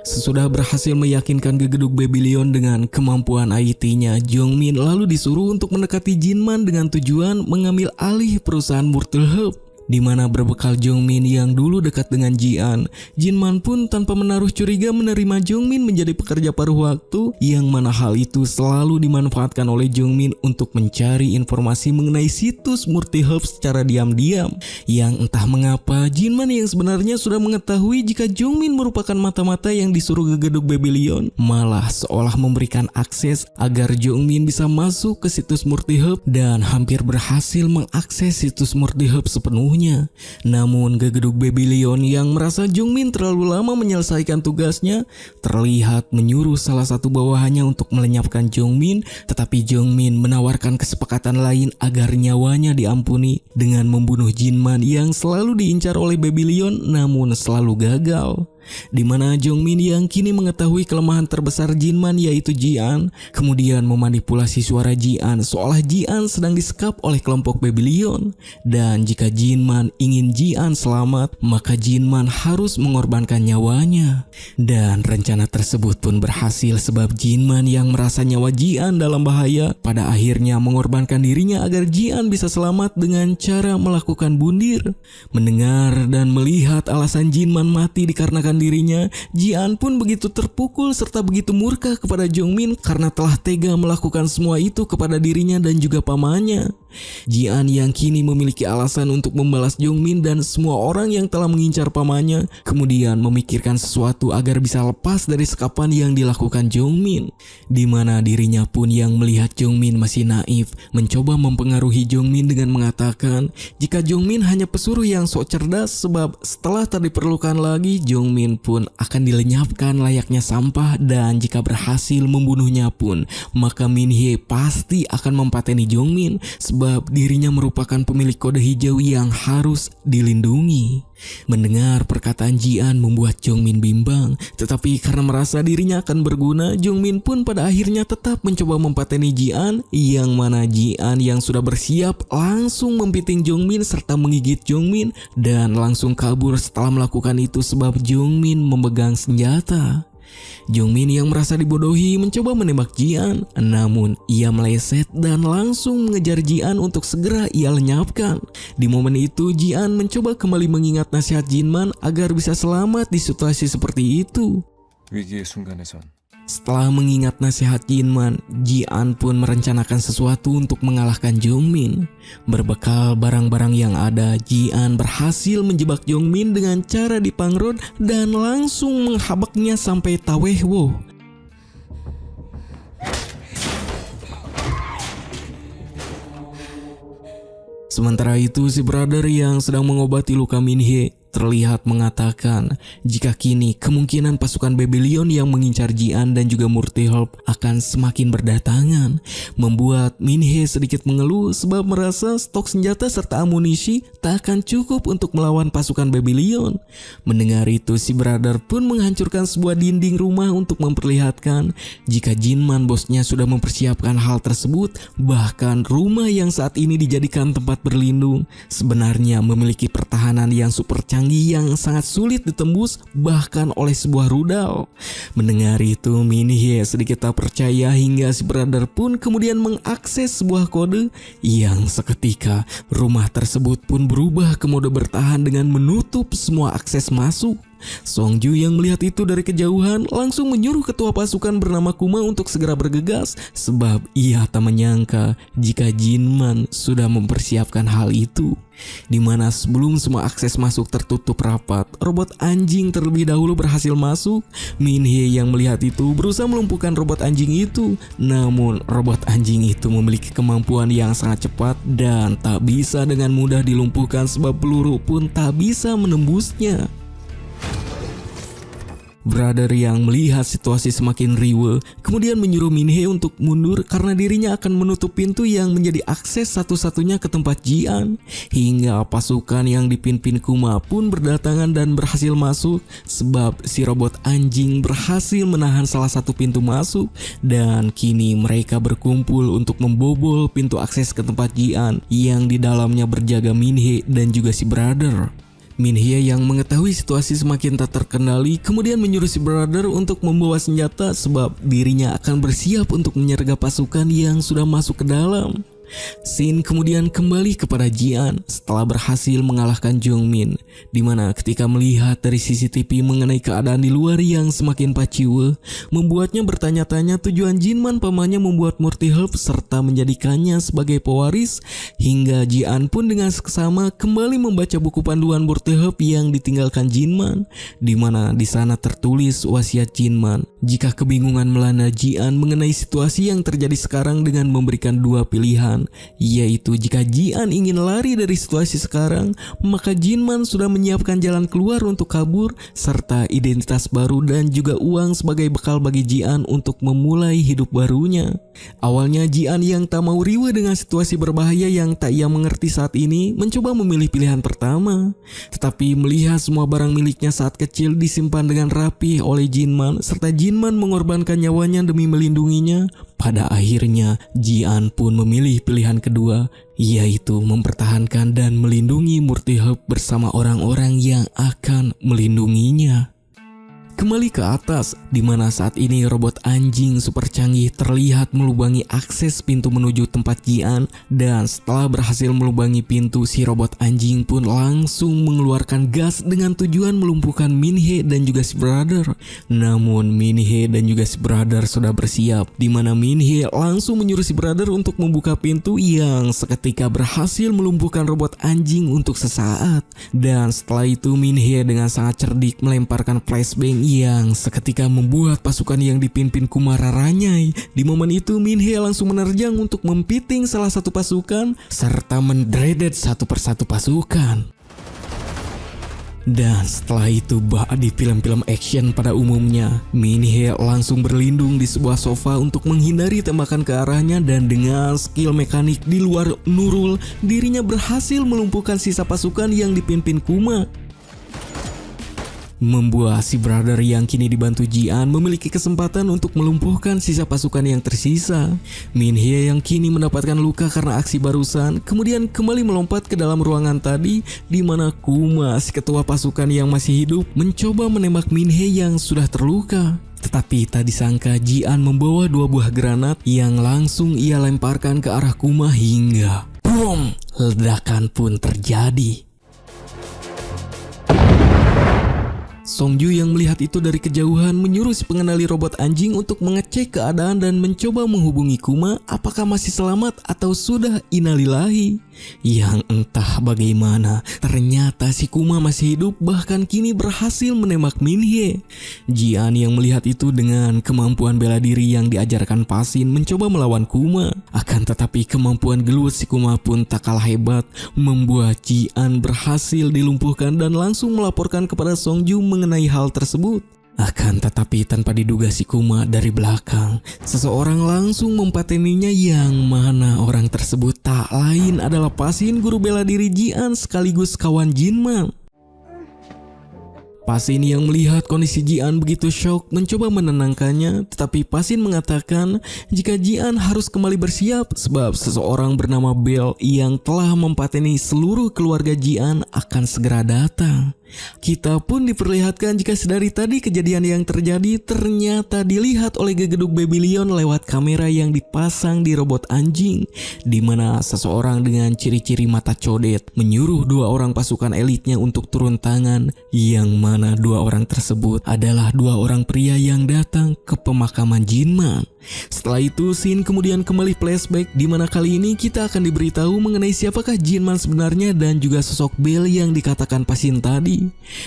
Sesudah berhasil meyakinkan gegeduk Babylon dengan kemampuan IT-nya, Jongmin lalu disuruh untuk mendekati Jinman dengan tujuan mengambil alih perusahaan Murti Hope. Di mana berbekal Jongmin yang dulu dekat dengan Ji-an, Jinman pun tanpa menaruh curiga menerima Jongmin menjadi pekerja paruh waktu, yang mana hal itu selalu dimanfaatkan oleh Jongmin untuk mencari informasi mengenai situs Murti Hope secara diam-diam. Yang entah mengapa Jinman yang sebenarnya sudah mengetahui jika Jongmin merupakan mata-mata yang disuruh gegeduk Babylon, malah seolah memberikan akses agar Jongmin bisa masuk ke situs Murti Hope dan hampir berhasil mengakses situs Murti Hope sepenuhnya. membunuhnya. Namun gegeduk Babylon yang merasa Jongmin terlalu lama menyelesaikan tugasnya terlihat menyuruh salah satu bawahannya untuk melenyapkan Jongmin, tetapi Jongmin menawarkan kesepakatan lain agar nyawanya diampuni dengan membunuh Jinman yang selalu diincar oleh Babylon namun selalu gagal. Di mana Jongmin yang kini mengetahui kelemahan terbesar Jinman yaitu Jian, kemudian memanipulasi suara Jian seolah Jian sedang disekap oleh kelompok Babylon. Dan jika Jinman ingin Jian selamat, maka Jinman harus mengorbankan nyawanya. Dan rencana tersebut pun berhasil sebab Jinman yang merasa nyawa Jian dalam bahaya pada akhirnya mengorbankan dirinya agar Jian bisa selamat dengan cara melakukan bundir. Mendengar dan melihat alasan Jinman mati dikarenakan dirinya, Jian pun begitu terpukul serta begitu murka kepada Jongmin karena telah tega melakukan semua itu kepada dirinya dan juga pamannya. Jian yang kini memiliki alasan untuk membalas Jongmin dan semua orang yang telah mengincar pamannya, kemudian memikirkan sesuatu agar bisa lepas dari sekapan yang dilakukan Jongmin. Di mana dirinya pun yang melihat Jongmin masih naif, mencoba mempengaruhi Jongmin dengan mengatakan jika Jongmin hanya pesuruh yang sok cerdas sebab setelah tak diperlukan lagi, Jongmin pun akan dilenyapkan layaknya sampah dan jika berhasil membunuhnya pun, maka Minhye pasti akan mempateni Jongmin sebab dirinya merupakan pemilik kode hijau yang harus dilindungi. Mendengar perkataan Jian membuat Jongmin bimbang, tetapi karena merasa dirinya akan berguna, Jongmin pun pada akhirnya tetap mencoba mempateni Jian, yang mana Jian yang sudah bersiap langsung mempiting Jongmin serta menggigit Jongmin dan langsung kabur setelah melakukan itu sebab Jongmin memegang senjata. Jongmin yang merasa dibodohi mencoba menembak Jian, namun ia meleset dan langsung mengejar Jian untuk segera ia lenyapkan. Di momen itu Jian mencoba kembali mengingat nasihat Jinman agar bisa selamat di situasi seperti itu. 위기의 순간에선 Setelah mengingat nasihat Jinman, Jian pun merencanakan sesuatu untuk mengalahkan Jongmin. Berbekal barang-barang yang ada, Jian berhasil menjebak Jongmin dengan cara dipangrod dan langsung menghabaknya sampai Tawehwo. Sementara itu si brother yang sedang mengobati luka Minhye terlihat mengatakan jika kini kemungkinan pasukan Babylon yang mengincar Jian dan juga Murti-Help akan semakin berdatangan, membuat Minhye sedikit mengeluh sebab merasa stok senjata serta amunisi tak akan cukup untuk melawan pasukan Babylon. Mendengar itu si brother pun menghancurkan sebuah dinding rumah untuk memperlihatkan jika Jinman bosnya sudah mempersiapkan hal tersebut, bahkan rumah yang saat ini dijadikan tempat berlindung sebenarnya memiliki pertahanan yang super canggih yang sangat sulit ditembus bahkan oleh sebuah rudal. Mendengar itu Minhye sedikit tak percaya hingga si brother pun kemudian mengakses sebuah kode yang seketika rumah tersebut pun berubah ke mode bertahan dengan menutup semua akses masuk. Songju yang melihat itu dari kejauhan langsung menyuruh ketua pasukan bernama Kuma untuk segera bergegas sebab ia tak menyangka jika Jinman sudah mempersiapkan hal itu. Dimana sebelum semua akses masuk tertutup rapat, robot anjing terlebih dahulu berhasil masuk. Minhye yang melihat itu berusaha melumpuhkan robot anjing itu, namun robot anjing itu memiliki kemampuan yang sangat cepat dan tak bisa dengan mudah dilumpuhkan sebab peluru pun tak bisa menembusnya. Brother yang melihat situasi semakin riweh kemudian menyuruh Minhye untuk mundur karena dirinya akan menutup pintu yang menjadi akses satu-satunya ke tempat Jian. Hingga pasukan yang dipimpin Kuma pun berdatangan dan berhasil masuk sebab si robot anjing berhasil menahan salah satu pintu masuk dan kini mereka berkumpul untuk membobol pintu akses ke tempat Jian yang di dalamnya berjaga Minhye dan juga si brother. Minhye yang mengetahui situasi semakin tak terkendali kemudian menyuruh si brother untuk membawa senjata sebab dirinya akan bersiap untuk menyergap pasukan yang sudah masuk ke dalam. Shin kemudian kembali kepada Jian setelah berhasil mengalahkan Jongmin, dimana ketika melihat dari CCTV mengenai keadaan di luar yang semakin paciwe, membuatnya bertanya-tanya tujuan Jinman pamannya membuat Murti-Help serta menjadikannya sebagai pewaris, hingga Jian pun dengan seksama kembali membaca buku panduan Murti-Help yang ditinggalkan Jinman, dimana di sana tertulis wasiat Jinman Jika kebingungan melanda Ji-an mengenai situasi yang terjadi sekarang dengan memberikan dua pilihan, yaitu jika Ji-an ingin lari dari situasi sekarang, maka Jinman sudah menyiapkan jalan keluar untuk kabur, serta identitas baru dan juga uang sebagai bekal bagi Ji-an untuk memulai hidup barunya. Awalnya Ji-an yang tak mau riweuh dengan situasi berbahaya yang tak ia mengerti saat ini, mencoba memilih pilihan pertama. Tetapi melihat semua barang miliknya saat kecil disimpan dengan rapi oleh Jinman, serta Jinman mengorbankan nyawanya demi melindunginya, pada akhirnya Ji-an pun memilih pilihan kedua, yaitu mempertahankan dan melindungi Murti-hub bersama orang-orang yang akan melindunginya. Kembali ke atas, di mana saat ini robot anjing super canggih terlihat melubangi akses pintu menuju tempat Ji-an, dan setelah berhasil melubangi pintu, si robot anjing pun langsung mengeluarkan gas dengan tujuan melumpuhkan Min-hee dan juga si brother. Namun Min-hee dan juga si brother sudah bersiap, di mana Min-hee langsung menyuruh si brother untuk membuka pintu yang seketika berhasil melumpuhkan robot anjing untuk sesaat. Dan setelah itu Min-hee dengan sangat cerdik melemparkan flashbang yang seketika membuat pasukan yang dipimpin Kumara ranyai. Di momen itu Min-hee langsung menerjang untuk mempiting salah satu pasukan serta mendredet satu persatu pasukan. Dan setelah itu, bak di film-film action pada umumnya, Min-hee langsung berlindung di sebuah sofa untuk menghindari tembakan ke arahnya, dan dengan skill mekanik di luar Nurul, dirinya berhasil melumpuhkan sisa pasukan yang dipimpin Kuma, membuat si brother yang kini dibantu Ji-an memiliki kesempatan untuk melumpuhkan sisa pasukan yang tersisa. Min-hee yang kini mendapatkan luka karena aksi barusan kemudian kembali melompat ke dalam ruangan tadi, di mana Kuma, si ketua pasukan yang masih hidup, mencoba menembak Min-hee yang sudah terluka. Tetapi tak disangka Ji-an membawa dua buah granat yang langsung ia lemparkan ke arah Kuma hingga boom, ledakan pun terjadi. Songju yang melihat itu dari kejauhan menyuruh si pengendali robot anjing untuk mengecek keadaan dan mencoba menghubungi Kuma apakah masih selamat atau sudah innalillahi. Yang entah bagaimana, ternyata si Kuma masih hidup, bahkan kini berhasil menembak Min-hee. Ji-an yang melihat itu dengan kemampuan bela diri yang diajarkan Pasin mencoba melawan Kuma. Akan tetapi kemampuan gelut si Kuma pun tak kalah hebat, membuat Ji-an berhasil dilumpuhkan dan langsung melaporkan kepada Songju mengenai hal tersebut. Akan tetapi tanpa diduga si Kuma dari belakang, seseorang langsung mempateninya, yang mana orang tersebut tak lain adalah Pasin, guru bela diri Ji-an sekaligus kawan Jinman. Pasin yang melihat kondisi Ji-an begitu shock mencoba menenangkannya, tetapi Pasin mengatakan jika Ji-an harus kembali bersiap sebab seseorang bernama Bell yang telah mempateni seluruh keluarga Ji-an akan segera datang. Kita pun diperlihatkan jika sedari tadi kejadian yang terjadi ternyata dilihat oleh gegeduk Babylon lewat kamera yang dipasang di robot anjing, di mana seseorang dengan ciri-ciri mata codet menyuruh dua orang pasukan elitnya untuk turun tangan, yang mana dua orang tersebut adalah dua orang pria yang datang ke pemakaman Jinman. Setelah itu scene kemudian kembali flashback, di mana kali ini kita akan diberitahu mengenai siapakah Jinman sebenarnya dan juga sosok Bell yang dikatakan Pasin tadi.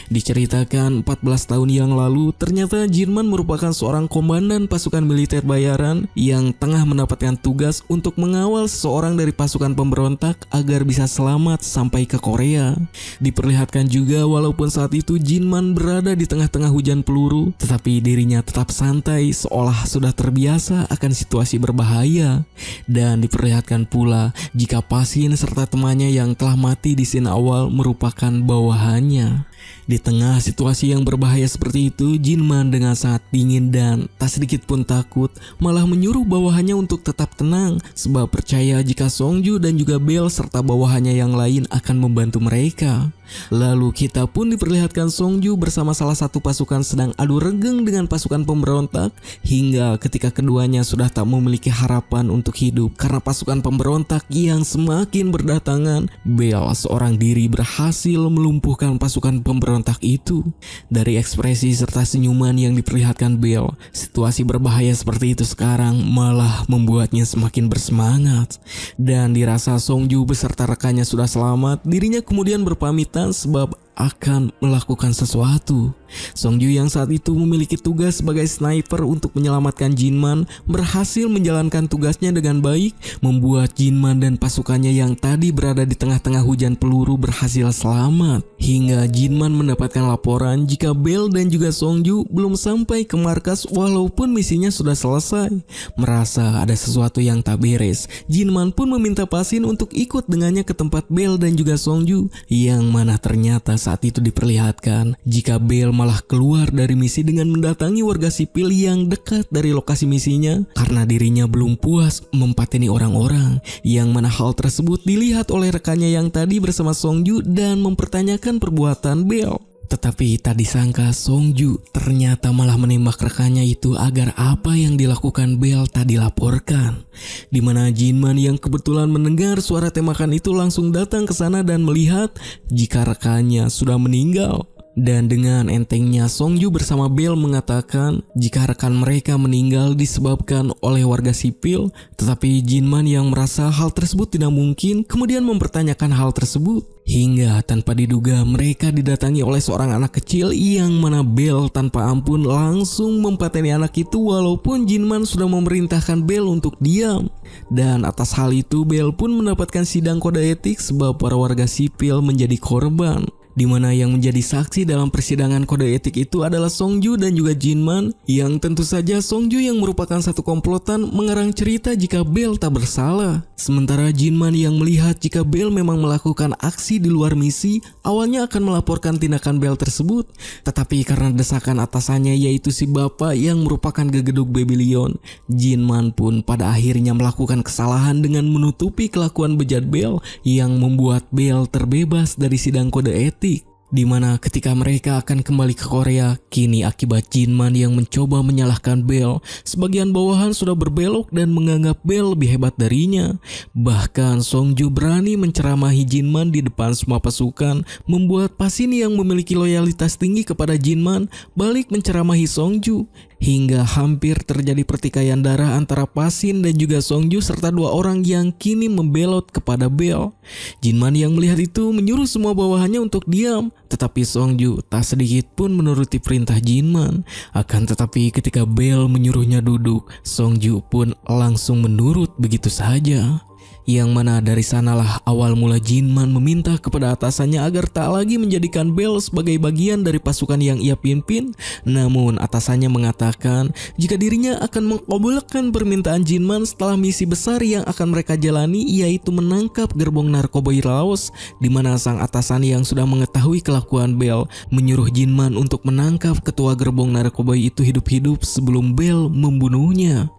Diceritakan 14 tahun yang lalu, ternyata Jinman merupakan seorang komandan pasukan militer bayaran yang tengah mendapatkan tugas untuk mengawal seseorang dari pasukan pemberontak agar bisa selamat sampai ke Korea. Diperlihatkan juga walaupun saat itu Jinman berada di tengah-tengah hujan peluru, tetapi dirinya tetap santai seolah sudah terbiasa akan situasi berbahaya. Dan diperlihatkan pula jika Pasin serta temannya yang telah mati di scene awal merupakan bawahannya. Di tengah situasi yang berbahaya seperti itu, Jinman dengan sangat dingin dan tak sedikit pun takut malah menyuruh bawahannya untuk tetap tenang, sebab percaya jika Songju dan juga Bell serta bawahannya yang lain akan membantu mereka. Lalu kita pun diperlihatkan Songju bersama salah satu pasukan sedang adu regeng dengan pasukan pemberontak, hingga ketika keduanya sudah tak memiliki harapan untuk hidup karena pasukan pemberontak yang semakin berdatangan, Bell seorang diri berhasil melumpuhkan pasukan pemberontak itu. Dari ekspresi serta senyuman yang diperlihatkan Bell, situasi berbahaya seperti itu sekarang malah membuatnya semakin bersemangat. Dan dirasa Songju beserta rekannya sudah selamat, dirinya kemudian berpamitan sebab akan melakukan sesuatu. Songju yang saat itu memiliki tugas sebagai sniper untuk menyelamatkan Jinman berhasil menjalankan tugasnya dengan baik, membuat Jinman dan pasukannya yang tadi berada di tengah-tengah hujan peluru berhasil selamat. Hingga Jinman mendapatkan laporan jika Bell dan juga Songju belum sampai ke markas walaupun misinya sudah selesai. Merasa ada sesuatu yang tak beres, Jinman pun meminta Pasin untuk ikut dengannya ke tempat Bell dan juga Songju, yang mana ternyata saat itu diperlihatkan jika Bell malah keluar dari misi dengan mendatangi warga sipil yang dekat dari lokasi misinya karena dirinya belum puas mempateni orang-orang, yang mana hal tersebut dilihat oleh rekannya yang tadi bersama Songju dan mempertanyakan perbuatan Bell. Tetapi tak disangka Songju ternyata malah menembak rekannya itu agar apa yang dilakukan Bell tak dilaporkan. Dimana Jinman yang kebetulan mendengar suara tembakan itu langsung datang ke sana dan melihat jika rekannya sudah meninggal. Dan dengan entengnya Songju bersama Bell mengatakan jika rekan mereka meninggal disebabkan oleh warga sipil, tetapi Jinman yang merasa hal tersebut tidak mungkin kemudian mempertanyakan hal tersebut. Hingga tanpa diduga mereka didatangi oleh seorang anak kecil yang mana Bell tanpa ampun langsung mempateni anak itu walaupun Jinman sudah memerintahkan Bell untuk diam. Dan atas hal itu Bell pun mendapatkan sidang kode etik sebab para warga sipil menjadi korban. Di mana yang menjadi saksi dalam persidangan kode etik itu adalah Songju dan juga Jinman, yang tentu saja Songju yang merupakan satu komplotan mengarang cerita jika Bell tak bersalah. Sementara Jinman yang melihat jika Bell memang melakukan aksi di luar misi, awalnya akan melaporkan tindakan Bell tersebut. Tetapi karena desakan atasannya yaitu si bapak yang merupakan gegeduk Babylon, Jinman pun pada akhirnya melakukan kesalahan dengan menutupi kelakuan bejat Bell yang membuat Bell terbebas dari sidang kode etik. Di mana ketika mereka akan kembali ke Korea, kini akibat Jinman yang mencoba menyalahkan Bell, sebagian bawahan sudah berbelok dan menganggap Bell lebih hebat darinya. Bahkan Songju berani menceramahi Jinman di depan semua pasukan, membuat Pasin yang memiliki loyalitas tinggi kepada Jinman balik menceramahi Songju. Hingga hampir terjadi pertikaian darah antara Pasin dan juga Songju serta dua orang yang kini membelot kepada Bell. Jinman yang melihat itu menyuruh semua bawahannya untuk diam, tetapi Songju tak sedikit pun menuruti perintah Jinman. Akan tetapi ketika Bell menyuruhnya duduk, Songju pun langsung menurut begitu saja. Yang mana dari sanalah awal mula Jinman meminta kepada atasannya agar tak lagi menjadikan Bell sebagai bagian dari pasukan yang ia pimpin. Namun atasannya mengatakan jika dirinya akan mengabulkan permintaan Jinman setelah misi besar yang akan mereka jalani, yaitu menangkap gerbong narkoba Laos. Di mana sang atasan yang sudah mengetahui kelakuan Bell menyuruh Jinman untuk menangkap ketua gerbong narkoba itu hidup-hidup sebelum Bell membunuhnya.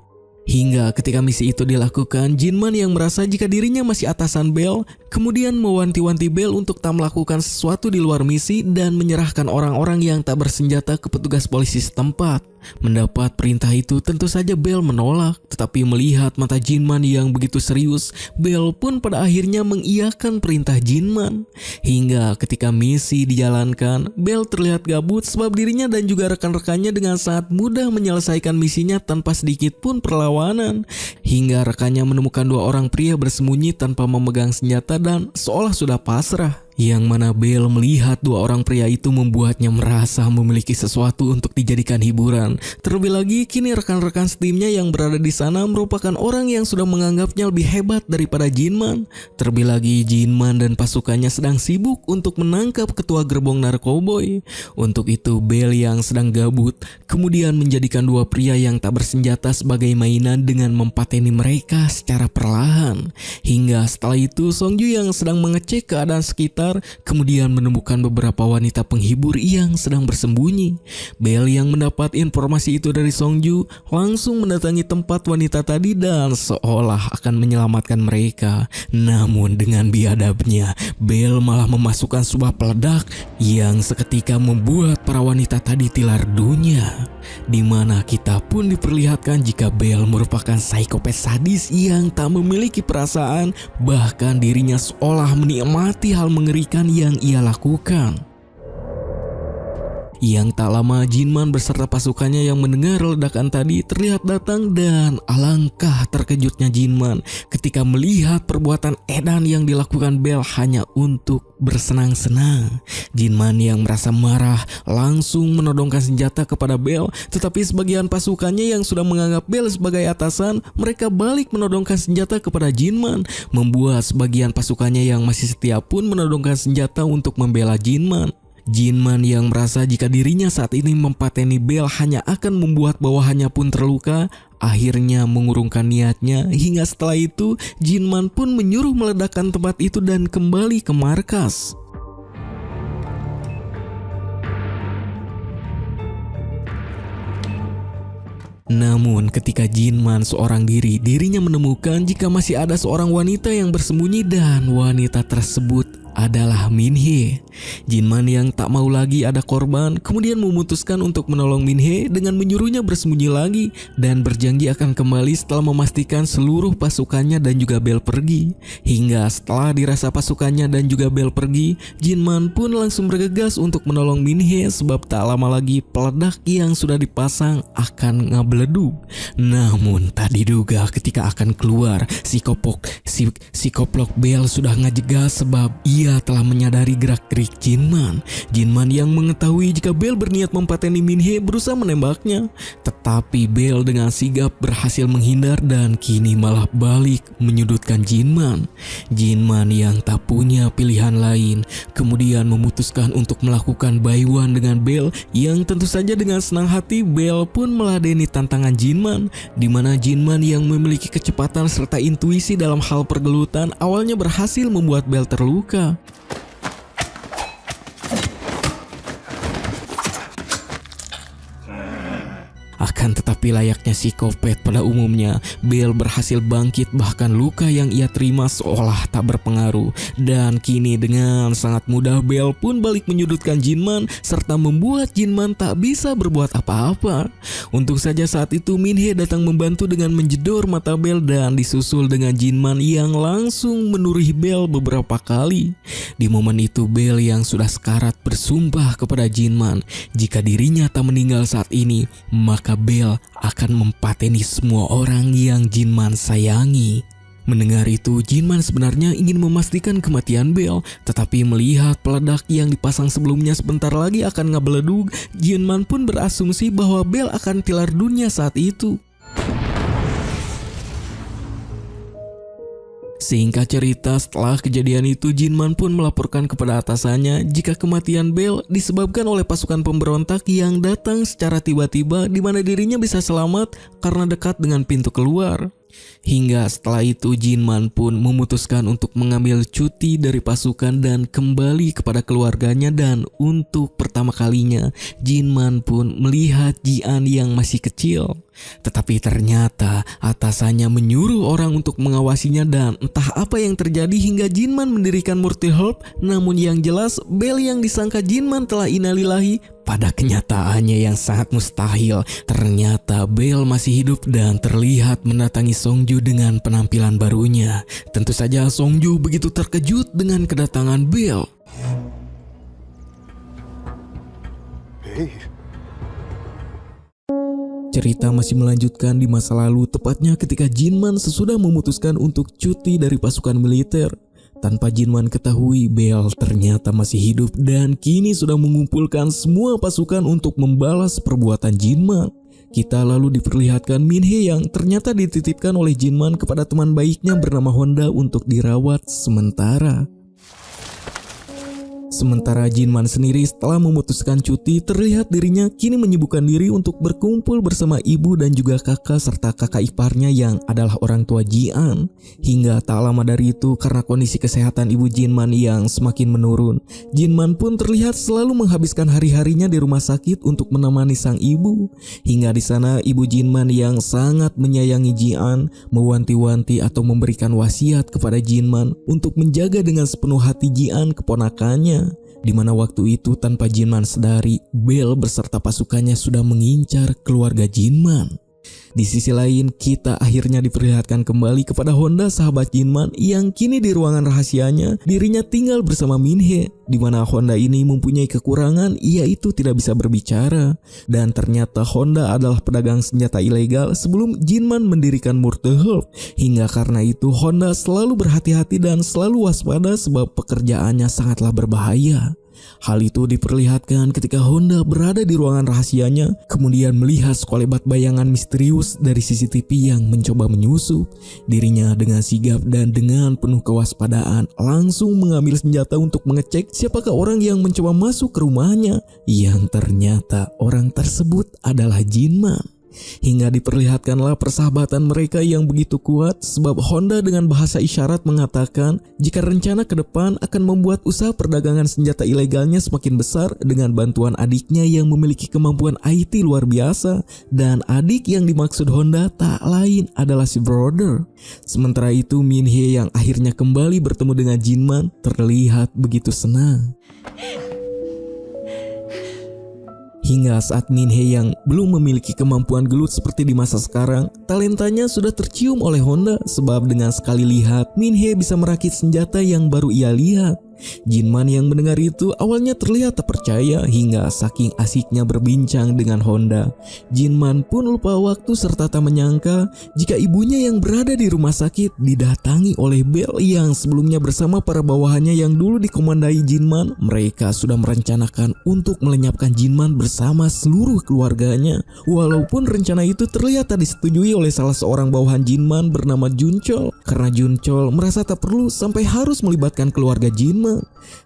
Hingga ketika misi itu dilakukan, Jinman yang merasa jika dirinya masih atasan Bell, kemudian mewanti-wanti Bell untuk tak melakukan sesuatu di luar misi dan menyerahkan orang-orang yang tak bersenjata ke petugas polisi setempat. Mendapat perintah itu tentu saja Bell menolak, tetapi melihat mata Jinman yang begitu serius, Bell pun pada akhirnya mengiyakan perintah Jinman. Hingga ketika misi dijalankan, Bell terlihat gabut sebab dirinya dan juga rekan-rekannya dengan sangat mudah menyelesaikan misinya tanpa sedikit pun perlawanan. Hingga rekannya menemukan dua orang pria bersembunyi tanpa memegang senjata dan seolah sudah pasrah. Yang mana Bell melihat dua orang pria itu membuatnya merasa memiliki sesuatu untuk dijadikan hiburan. Terlebih lagi kini rekan-rekan setimnya yang berada di sana merupakan orang yang sudah menganggapnya lebih hebat daripada Jinman. Terlebih lagi Jinman dan pasukannya sedang sibuk untuk menangkap ketua gerbong narkoboy. Untuk itu Bell yang sedang gabut kemudian menjadikan dua pria yang tak bersenjata sebagai mainan dengan mempateni mereka secara perlahan. Hingga setelah itu Songju yang sedang mengecek keadaan sekitar kemudian menemukan beberapa wanita penghibur yang sedang bersembunyi. Bell yang mendapat informasi itu dari Songju langsung mendatangi tempat wanita tadi dan seolah akan menyelamatkan mereka. Namun dengan biadabnya Bell malah memasukkan sebuah peledak yang seketika membuat para wanita tadi tilar dunia. Dimana kita pun diperlihatkan jika Bell merupakan psikopat sadis yang tak memiliki perasaan, bahkan dirinya seolah menikmati hal mengerikan yang ia lakukan. Yang tak lama Jinman beserta pasukannya yang mendengar ledakan tadi terlihat datang dan alangkah terkejutnya Jinman ketika melihat perbuatan edan yang dilakukan Bell hanya untuk bersenang-senang. Jinman yang merasa marah langsung menodongkan senjata kepada Bell, tetapi sebagian pasukannya yang sudah menganggap Bell sebagai atasan, mereka balik menodongkan senjata kepada Jinman, membuat sebagian pasukannya yang masih setia pun menodongkan senjata untuk membela Jinman. Jinman yang merasa jika dirinya saat ini mempateni Bell hanya akan membuat bawahannya pun terluka, akhirnya mengurungkan niatnya hingga setelah itu Jinman pun menyuruh meledakkan tempat itu dan kembali ke markas. Namun ketika Jinman seorang diri, dirinya menemukan jika masih ada seorang wanita yang bersembunyi dan wanita tersebut adalah Minhee. Jinman yang tak mau lagi ada korban kemudian memutuskan untuk menolong Minhee dengan menyuruhnya bersembunyi lagi dan berjanji akan kembali setelah memastikan seluruh pasukannya dan juga Bell pergi. Hingga setelah dirasa pasukannya dan juga Bell pergi, Jinman pun langsung bergegas untuk menolong Minhee sebab tak lama lagi peledak yang sudah dipasang akan ngebeleduk. Namun tak diduga ketika akan keluar, psikoplok Bell sudah ngejegah sebab ia telah menyadari gerak-gerik Jinman. Jinman yang mengetahui jika Bell berniat mempateni Minhee berusaha menembaknya, tetapi Bell dengan sigap berhasil menghindar dan kini malah balik menyudutkan Jinman. Jinman yang tak punya pilihan lain kemudian memutuskan untuk melakukan buy-one dengan Bell, yang tentu saja dengan senang hati Bell pun meladeni tantangan Jinman, di mana Jinman yang memiliki kecepatan serta intuisi dalam hal pergelutan awalnya berhasil membuat Bell terluka. Akan tetapi layaknya psikopat pada umumnya, Bell berhasil bangkit bahkan luka yang ia terima seolah tak berpengaruh. Dan kini dengan sangat mudah Bell pun balik menyudutkan Jinman serta membuat Jinman tak bisa berbuat apa-apa. Untung saja saat itu Minhee datang membantu dengan menjedor mata Bell dan disusul dengan Jinman yang langsung menurih Bell beberapa kali. Di momen itu Bell yang sudah sekarat bersumpah kepada Jinman jika dirinya tak meninggal saat ini, maka Bell akan mempateni semua orang yang Jinman sayangi. Mendengar itu, Jinman sebenarnya ingin memastikan kematian Bell, tetapi melihat peledak yang dipasang sebelumnya sebentar lagi akan ngebeleduk, Jinman pun berasumsi bahwa Bell akan tilar dunia saat itu. Singkat cerita, setelah kejadian itu Jinman pun melaporkan kepada atasannya jika kematian Bell disebabkan oleh pasukan pemberontak yang datang secara tiba-tiba, di mana dirinya bisa selamat karena dekat dengan pintu keluar. Hingga setelah itu Jinman pun memutuskan untuk mengambil cuti dari pasukan dan kembali kepada keluarganya, dan untuk pertama kalinya Jinman pun melihat Jian yang masih kecil. Tetapi ternyata atasannya menyuruh orang untuk mengawasinya dan entah apa yang terjadi hingga Jinman mendirikan Murti Help. Namun yang jelas Bell yang disangka Jinman telah innalillahi, pada kenyataannya yang sangat mustahil, ternyata Bell masih hidup dan terlihat mendatangi Songju dengan penampilan barunya. Tentu saja Songju begitu terkejut dengan kedatangan Bell. Cerita masih melanjutkan di masa lalu, tepatnya ketika Jinman sesudah memutuskan untuk cuti dari pasukan militer. Tanpa Jinman ketahui, Bell ternyata masih hidup dan kini sudah mengumpulkan semua pasukan untuk membalas perbuatan Jinman. Kita lalu diperlihatkan Minhee yang ternyata dititipkan oleh Jinman kepada teman baiknya bernama Honda untuk dirawat sementara. Sementara Jinman sendiri setelah memutuskan cuti, terlihat dirinya kini menyibukkan diri untuk berkumpul bersama ibu dan juga kakak serta kakak iparnya yang adalah orang tua Jian. Hingga tak lama dari itu, karena kondisi kesehatan ibu Jinman yang semakin menurun, Jinman pun terlihat selalu menghabiskan hari-harinya di rumah sakit untuk menemani sang ibu. Hingga di sana ibu Jinman yang sangat menyayangi Jian mewanti-wanti atau memberikan wasiat kepada Jinman untuk menjaga dengan sepenuh hati Jian keponakannya. Di mana waktu itu tanpa Jinman sadari, Bell beserta pasukannya sudah mengincar keluarga Jinman. Di sisi lain, kita akhirnya diperlihatkan kembali kepada Honda sahabat Jinman yang kini di ruangan rahasianya dirinya tinggal bersama Min-hee, di mana Honda ini mempunyai kekurangan yaitu tidak bisa berbicara. Dan ternyata Honda adalah pedagang senjata ilegal sebelum Jinman mendirikan Murderhulk. Hingga karena itu Honda selalu berhati-hati dan selalu waspada sebab pekerjaannya sangatlah berbahaya. Hal itu diperlihatkan ketika Honda berada di ruangan rahasianya, kemudian melihat sekelebat bayangan misterius dari CCTV yang mencoba menyusup. Dirinya dengan sigap dan dengan penuh kewaspadaan langsung mengambil senjata untuk mengecek siapakah orang yang mencoba masuk ke rumahnya, yang ternyata orang tersebut adalah Jinman. Hingga diperlihatkanlah persahabatan mereka yang begitu kuat sebab Honda dengan bahasa isyarat mengatakan jika rencana ke depan akan membuat usaha perdagangan senjata ilegalnya semakin besar dengan bantuan adiknya yang memiliki kemampuan IT luar biasa, dan adik yang dimaksud Honda tak lain adalah si Brother. Sementara itu Min-hee yang akhirnya kembali bertemu dengan Jinman terlihat begitu senang. Hingga saat Min-hee yang belum memiliki kemampuan gelut seperti di masa sekarang, talentanya sudah tercium oleh Honda sebab dengan sekali lihat Min-hee bisa merakit senjata yang baru ia lihat. Jinman yang mendengar itu awalnya terlihat tak percaya hingga saking asiknya berbincang dengan Honda. Jinman pun lupa waktu serta tak menyangka jika ibunya yang berada di rumah sakit didatangi oleh Belle yang sebelumnya bersama para bawahannya yang dulu dikomandai Jinman. Mereka sudah merencanakan untuk melenyapkan Jinman bersama seluruh keluarganya. Walaupun rencana itu terlihat tak disetujui oleh salah seorang bawahan Jinman bernama Junchol, karena Junchol merasa tak perlu sampai harus melibatkan keluarga Jinman.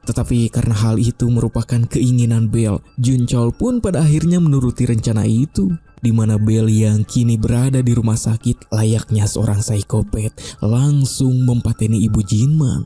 Tetapi karena hal itu merupakan keinginan Belle, Junchol pun pada akhirnya menuruti rencana itu, di mana Belle yang kini berada di rumah sakit layaknya seorang psikopat langsung mempateni ibu Jinman.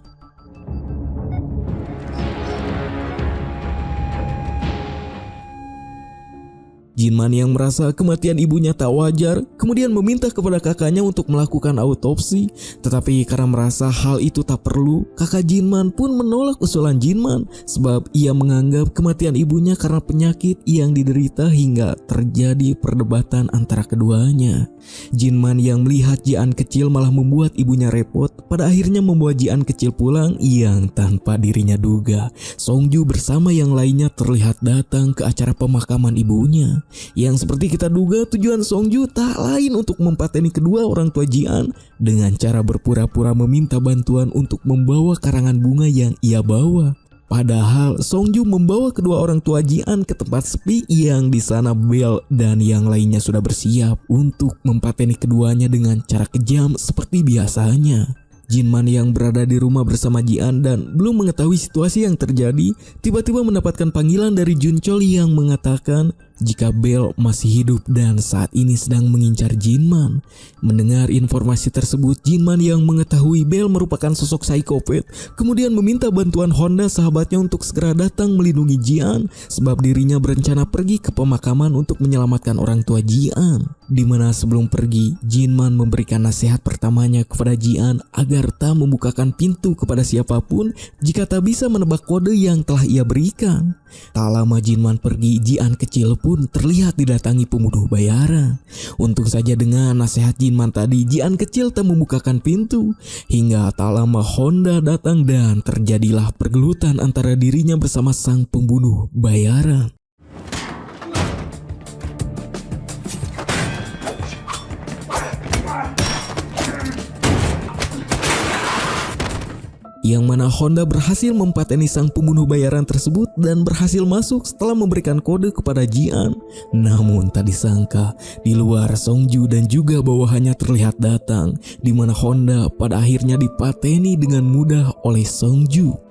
Jinman yang merasa kematian ibunya tak wajar, kemudian meminta kepada kakaknya untuk melakukan autopsi. Tetapi karena merasa hal itu tak perlu, kakak Jinman pun menolak usulan Jinman sebab ia menganggap kematian ibunya karena penyakit yang diderita hingga terjadi perdebatan antara keduanya. Jinman yang melihat Ji-an kecil malah membuat ibunya repot, pada akhirnya membawa Ji-an kecil pulang yang tanpa dirinya duga Songju bersama yang lainnya terlihat datang ke acara pemakaman ibunya. Yang seperti kita duga tujuan Songju tak lain untuk mempateni kedua orang tua Ji-an dengan cara berpura-pura meminta bantuan untuk membawa karangan bunga yang ia bawa. Padahal Songju membawa kedua orang tua Ji-an ke tempat sepi yang di sana Belle dan yang lainnya sudah bersiap untuk mempateni keduanya dengan cara kejam seperti biasanya. Jinman yang berada di rumah bersama Ji-an dan belum mengetahui situasi yang terjadi, tiba-tiba mendapatkan panggilan dari Junchol yang mengatakan jika Belle masih hidup dan saat ini sedang mengincar Jinman. Mendengar informasi tersebut, Jinman yang mengetahui Belle merupakan sosok psikopat kemudian meminta bantuan Honda sahabatnya untuk segera datang melindungi Ji-an sebab dirinya berencana pergi ke pemakaman untuk menyelamatkan orang tua Ji-an. Dimana sebelum pergi, Jinman memberikan nasihat pertamanya kepada Ji-an agar tak membukakan pintu kepada siapapun jika tak bisa menebak kode yang telah ia berikan. Tak lama Jinman pergi, Ji-an kecil pun terlihat didatangi pembunuh bayaran. Untung saja dengan nasihat Jinman tadi, Ji-an kecil tak membukakan pintu. Hingga tak lama Honda datang dan terjadilah pergelutan antara dirinya bersama sang pembunuh bayaran. Yang mana Honda berhasil mempateni sang pembunuh bayaran tersebut dan berhasil masuk setelah memberikan kode kepada Ji-an. Namun tak disangka di luar Songju dan juga bawahannya terlihat datang, di mana Honda pada akhirnya dipateni dengan mudah oleh Songju.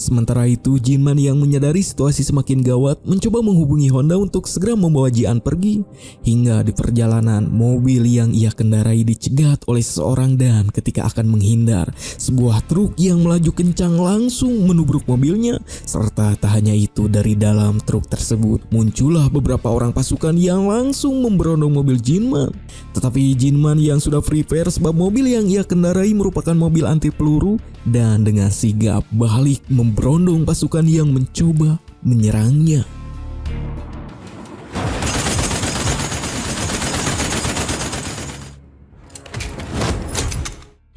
Sementara itu, Jinman yang menyadari situasi semakin gawat mencoba menghubungi Honda untuk segera membawa Ji-an pergi. Hingga di perjalanan, mobil yang ia kendarai dicegat oleh seseorang dan ketika akan menghindar, sebuah truk yang melaju kencang langsung menubruk mobilnya. Serta tak hanya itu, dari dalam truk tersebut muncullah beberapa orang pasukan yang langsung memberondong mobil Jinman. Tetapi Jinman yang sudah prepare sebab mobil yang ia kendarai merupakan mobil anti peluru dan dengan sigap balik memberondong berondong pasukan yang mencoba menyerangnya.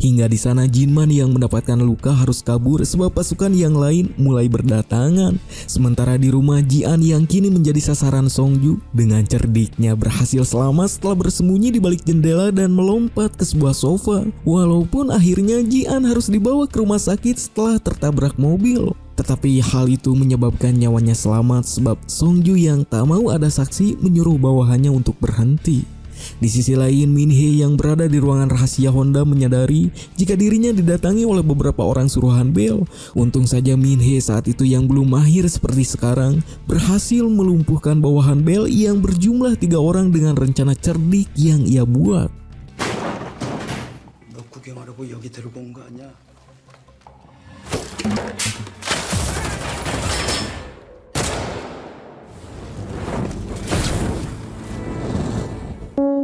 Hingga di sana Jinman yang mendapatkan luka harus kabur sebab pasukan yang lain mulai berdatangan. Sementara di rumah Jian yang kini menjadi sasaran Songju dengan cerdiknya berhasil selamat setelah bersembunyi di balik jendela dan melompat ke sebuah sofa. Walaupun akhirnya Jian harus dibawa ke rumah sakit setelah tertabrak mobil. Tetapi hal itu menyebabkan nyawanya selamat sebab Songju yang tak mau ada saksi menyuruh bawahannya untuk berhenti. Di sisi lain, Min-hee yang berada di ruangan rahasia Honda menyadari jika dirinya didatangi oleh beberapa orang suruhan Bell. Untung saja Min-hee saat itu yang belum mahir seperti sekarang berhasil melumpuhkan bawahan Bell yang berjumlah 3 orang dengan rencana cerdik yang ia buat.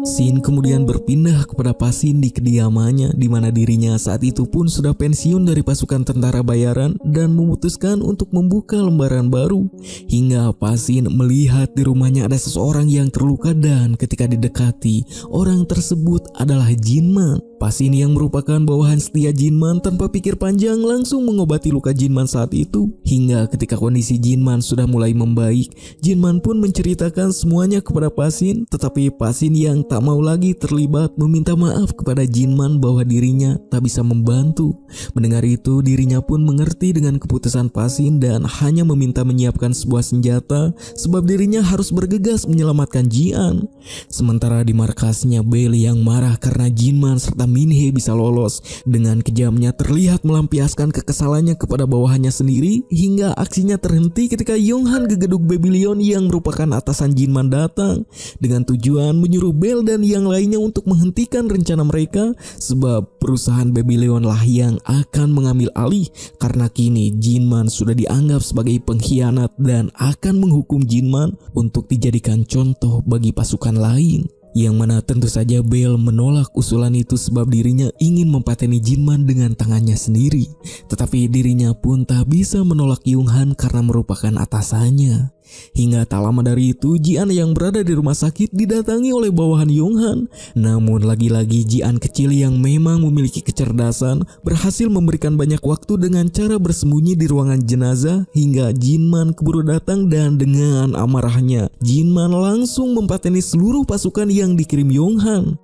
Shin kemudian berpindah kepada Pasin di kediamannya, di mana dirinya saat itu pun sudah pensiun dari pasukan tentara bayaran dan memutuskan untuk membuka lembaran baru. Hingga Pasin melihat di rumahnya ada seseorang yang terluka dan ketika didekati, orang tersebut adalah Jinman. Pasin yang merupakan bawahan setia Jinman tanpa pikir panjang langsung mengobati luka Jinman saat itu. Hingga ketika kondisi Jinman sudah mulai membaik, Jinman pun menceritakan semuanya kepada Pasin. Tetapi Pasin yang tak mau lagi terlibat meminta maaf kepada Jinman bahwa dirinya tak bisa membantu. Mendengar itu, dirinya pun mengerti dengan keputusan Pasin dan hanya meminta menyiapkan sebuah senjata sebab dirinya harus bergegas menyelamatkan Jian. Sementara di markasnya, Bell yang marah karena Jinman serta Min-hee bisa lolos dengan kejamnya terlihat melampiaskan kekesalannya kepada bawahannya sendiri hingga aksinya terhenti ketika Yonghan gegeduk Babylon yang merupakan atasan Jinman datang dengan tujuan menyuruh Bell dan yang lainnya untuk menghentikan rencana mereka sebab perusahaan Babylon lah yang akan mengambil alih karena kini Jinman sudah dianggap sebagai pengkhianat dan akan menghukum Jinman untuk dijadikan contoh bagi pasukan lain. Yang mana tentu saja Bell menolak usulan itu sebab dirinya ingin mempateni Jinman dengan tangannya sendiri. Tetapi dirinya pun tak bisa menolak Yonghan karena merupakan atasannya. Hingga tak lama dari itu, Jian yang berada di rumah sakit didatangi oleh bawahan Yonghan. Namun lagi-lagi Jian kecil yang memang memiliki kecerdasan berhasil memberikan banyak waktu dengan cara bersembunyi di ruangan jenazah hingga Jinman keburu datang dan dengan amarahnya Jinman langsung mempateni seluruh pasukan yang dikirim Yonghan.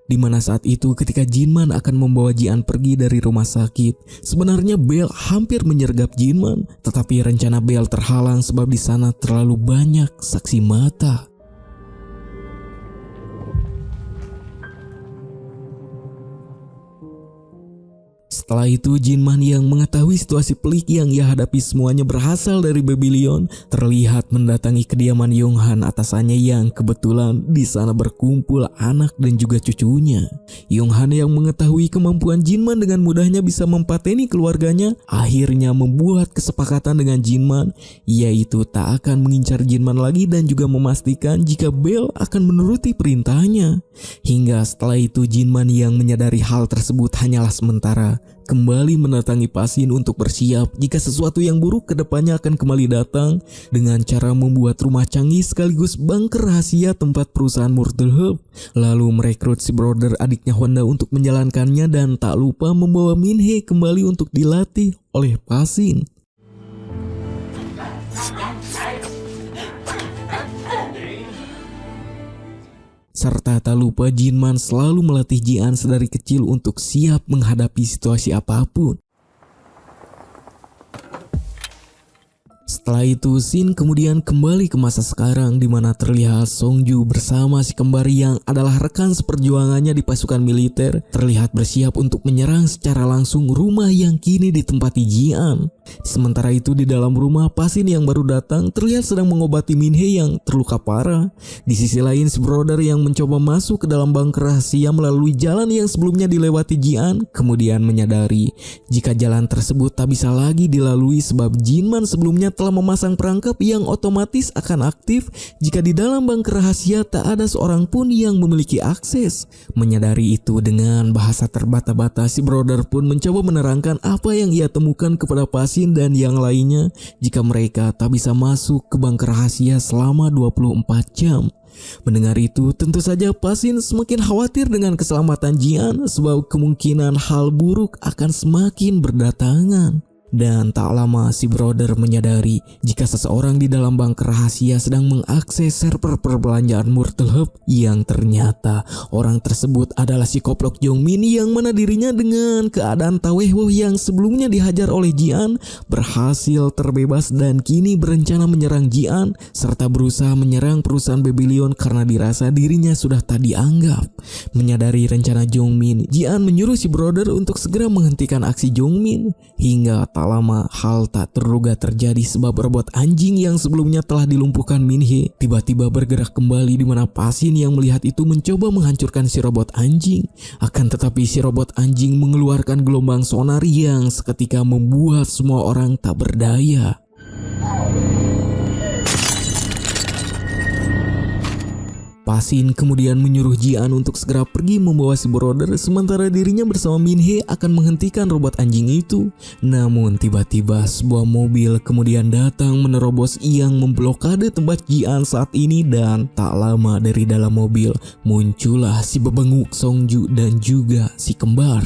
Di mana saat itu ketika Jinman akan membawa Jian pergi dari rumah sakit, sebenarnya Bell hampir menyergap Jinman, tetapi rencana Bell terhalang sebab di sana terlalu banyak saksi mata. Setelah itu Jinman yang mengetahui situasi pelik yang ia hadapi semuanya berasal dari Babylon terlihat mendatangi kediaman Yonghan atasannya yang kebetulan di sana berkumpul anak dan juga cucunya. Yonghan yang mengetahui kemampuan Jinman dengan mudahnya bisa mempateni keluarganya akhirnya membuat kesepakatan dengan Jinman, yaitu tak akan mengincar Jinman lagi dan juga memastikan jika Bell akan menuruti perintahnya. Hingga setelah itu Jinman yang menyadari hal tersebut hanyalah sementara kembali mendatangi Pasin untuk bersiap jika sesuatu yang buruk kedepannya akan kembali datang dengan cara membuat rumah canggih sekaligus bunker rahasia tempat perusahaan Murder Hub. Lalu merekrut si brother adiknya Honda untuk menjalankannya dan tak lupa membawa Min-hee kembali untuk dilatih oleh Pasin. Serta tak lupa Jinman selalu melatih Jian sedari kecil untuk siap menghadapi situasi apapun. Setelah itu, Shin kemudian kembali ke masa sekarang di mana terlihat Songju bersama si kembar yang adalah rekan seperjuangannya di pasukan militer terlihat bersiap untuk menyerang secara langsung rumah yang kini ditempati Jian. Sementara itu di dalam rumah, Pasin yang baru datang terlihat sedang mengobati Min-hee yang terluka parah. Di sisi lain, si brother yang mencoba masuk ke dalam bunker rahasia melalui jalan yang sebelumnya dilewati Jian kemudian menyadari jika jalan tersebut tak bisa lagi dilalui sebab Jinman sebelumnya telah memasang perangkap yang otomatis akan aktif jika di dalam bunker rahasia tak ada seorang pun yang memiliki akses. Menyadari itu, dengan bahasa terbata-bata si brother pun mencoba menerangkan apa yang ia temukan kepada Pasin dan yang lainnya jika mereka tak bisa masuk ke bunker rahasia selama 24 jam. Mendengar itu, tentu saja Pasin semakin khawatir dengan keselamatan Jian sebab kemungkinan hal buruk akan semakin berdatangan. Dan tak lama si brother menyadari jika seseorang di dalam bunker rahasia sedang mengakses server perbelanjaan Myrtle Hub, yang ternyata orang tersebut adalah si koplok Jongmin yang mana dirinya dengan keadaan tawehwoh yang sebelumnya dihajar oleh Jian berhasil terbebas dan kini berencana menyerang Jian serta berusaha menyerang perusahaan Babylon karena dirasa dirinya sudah tak dianggap. Menyadari rencana Jongmin, Jian menyuruh si brother untuk segera menghentikan aksi Jongmin. Hingga tak lama hal tak terduga terjadi sebab robot anjing yang sebelumnya telah dilumpuhkan Minhe tiba-tiba bergerak kembali, di mana Pasin yang melihat itu mencoba menghancurkan si robot anjing. Akan tetapi si robot anjing mengeluarkan gelombang sonar yang seketika membuat semua orang tak berdaya. Pasin kemudian menyuruh Jian untuk segera pergi membawa si brother, sementara dirinya bersama Minhe akan menghentikan robot anjing itu. Namun tiba-tiba sebuah mobil kemudian datang menerobos yang memblokade tempat Jian saat ini, dan tak lama dari dalam mobil muncullah si bebenguk Songju dan juga si kembar.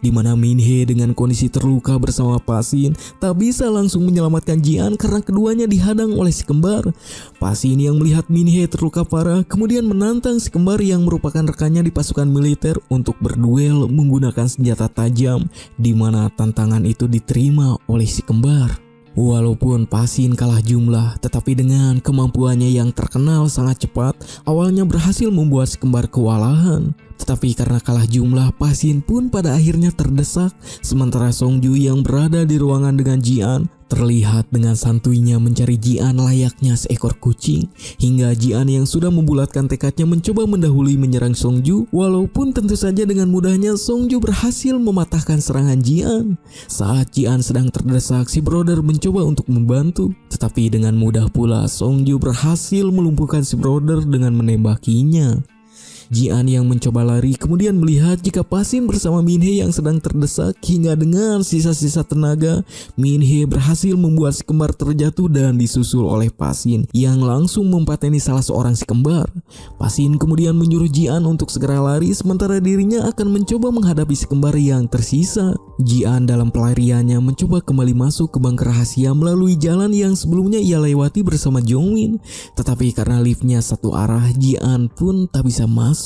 Di mana Minhe dengan kondisi terluka bersama Pasin tak bisa langsung menyelamatkan Jian karena keduanya dihadang oleh si kembar. Pasin yang melihat Minhe terluka parah kemudian menantang si kembar yang merupakan rekannya di pasukan militer untuk berduel menggunakan senjata tajam, di mana tantangan itu diterima oleh si kembar. Walaupun Pasin kalah jumlah, tetapi dengan kemampuannya yang terkenal sangat cepat, awalnya berhasil membuat si kembar kewalahan. Tetapi karena kalah jumlah, Pasin pun pada akhirnya terdesak, sementara Songju yang berada di ruangan dengan Jian terlihat dengan santuinya mencari Jian layaknya seekor kucing, hingga Jian yang sudah membulatkan tekadnya mencoba mendahului menyerang Songju. Walaupun tentu saja dengan mudahnya Songju berhasil mematahkan serangan Jian. Saat Jian sedang terdesak, si brother mencoba untuk membantu, tetapi dengan mudah pula Songju berhasil melumpuhkan si brother dengan menembakinya. Jian yang mencoba lari kemudian melihat jika Pasin bersama Minhe yang sedang terdesak, hingga dengan sisa-sisa tenaga Minhe berhasil membuat si kembar terjatuh dan disusul oleh Pasin yang langsung mempateni salah seorang si kembar. Pasin kemudian menyuruh Jian untuk segera lari, sementara dirinya akan mencoba menghadapi si kembar yang tersisa. Jian dalam pelariannya mencoba kembali masuk ke bunker rahasia melalui jalan yang sebelumnya ia lewati bersama Jongmin, tetapi karena liftnya satu arah, Jian pun tak bisa masuk.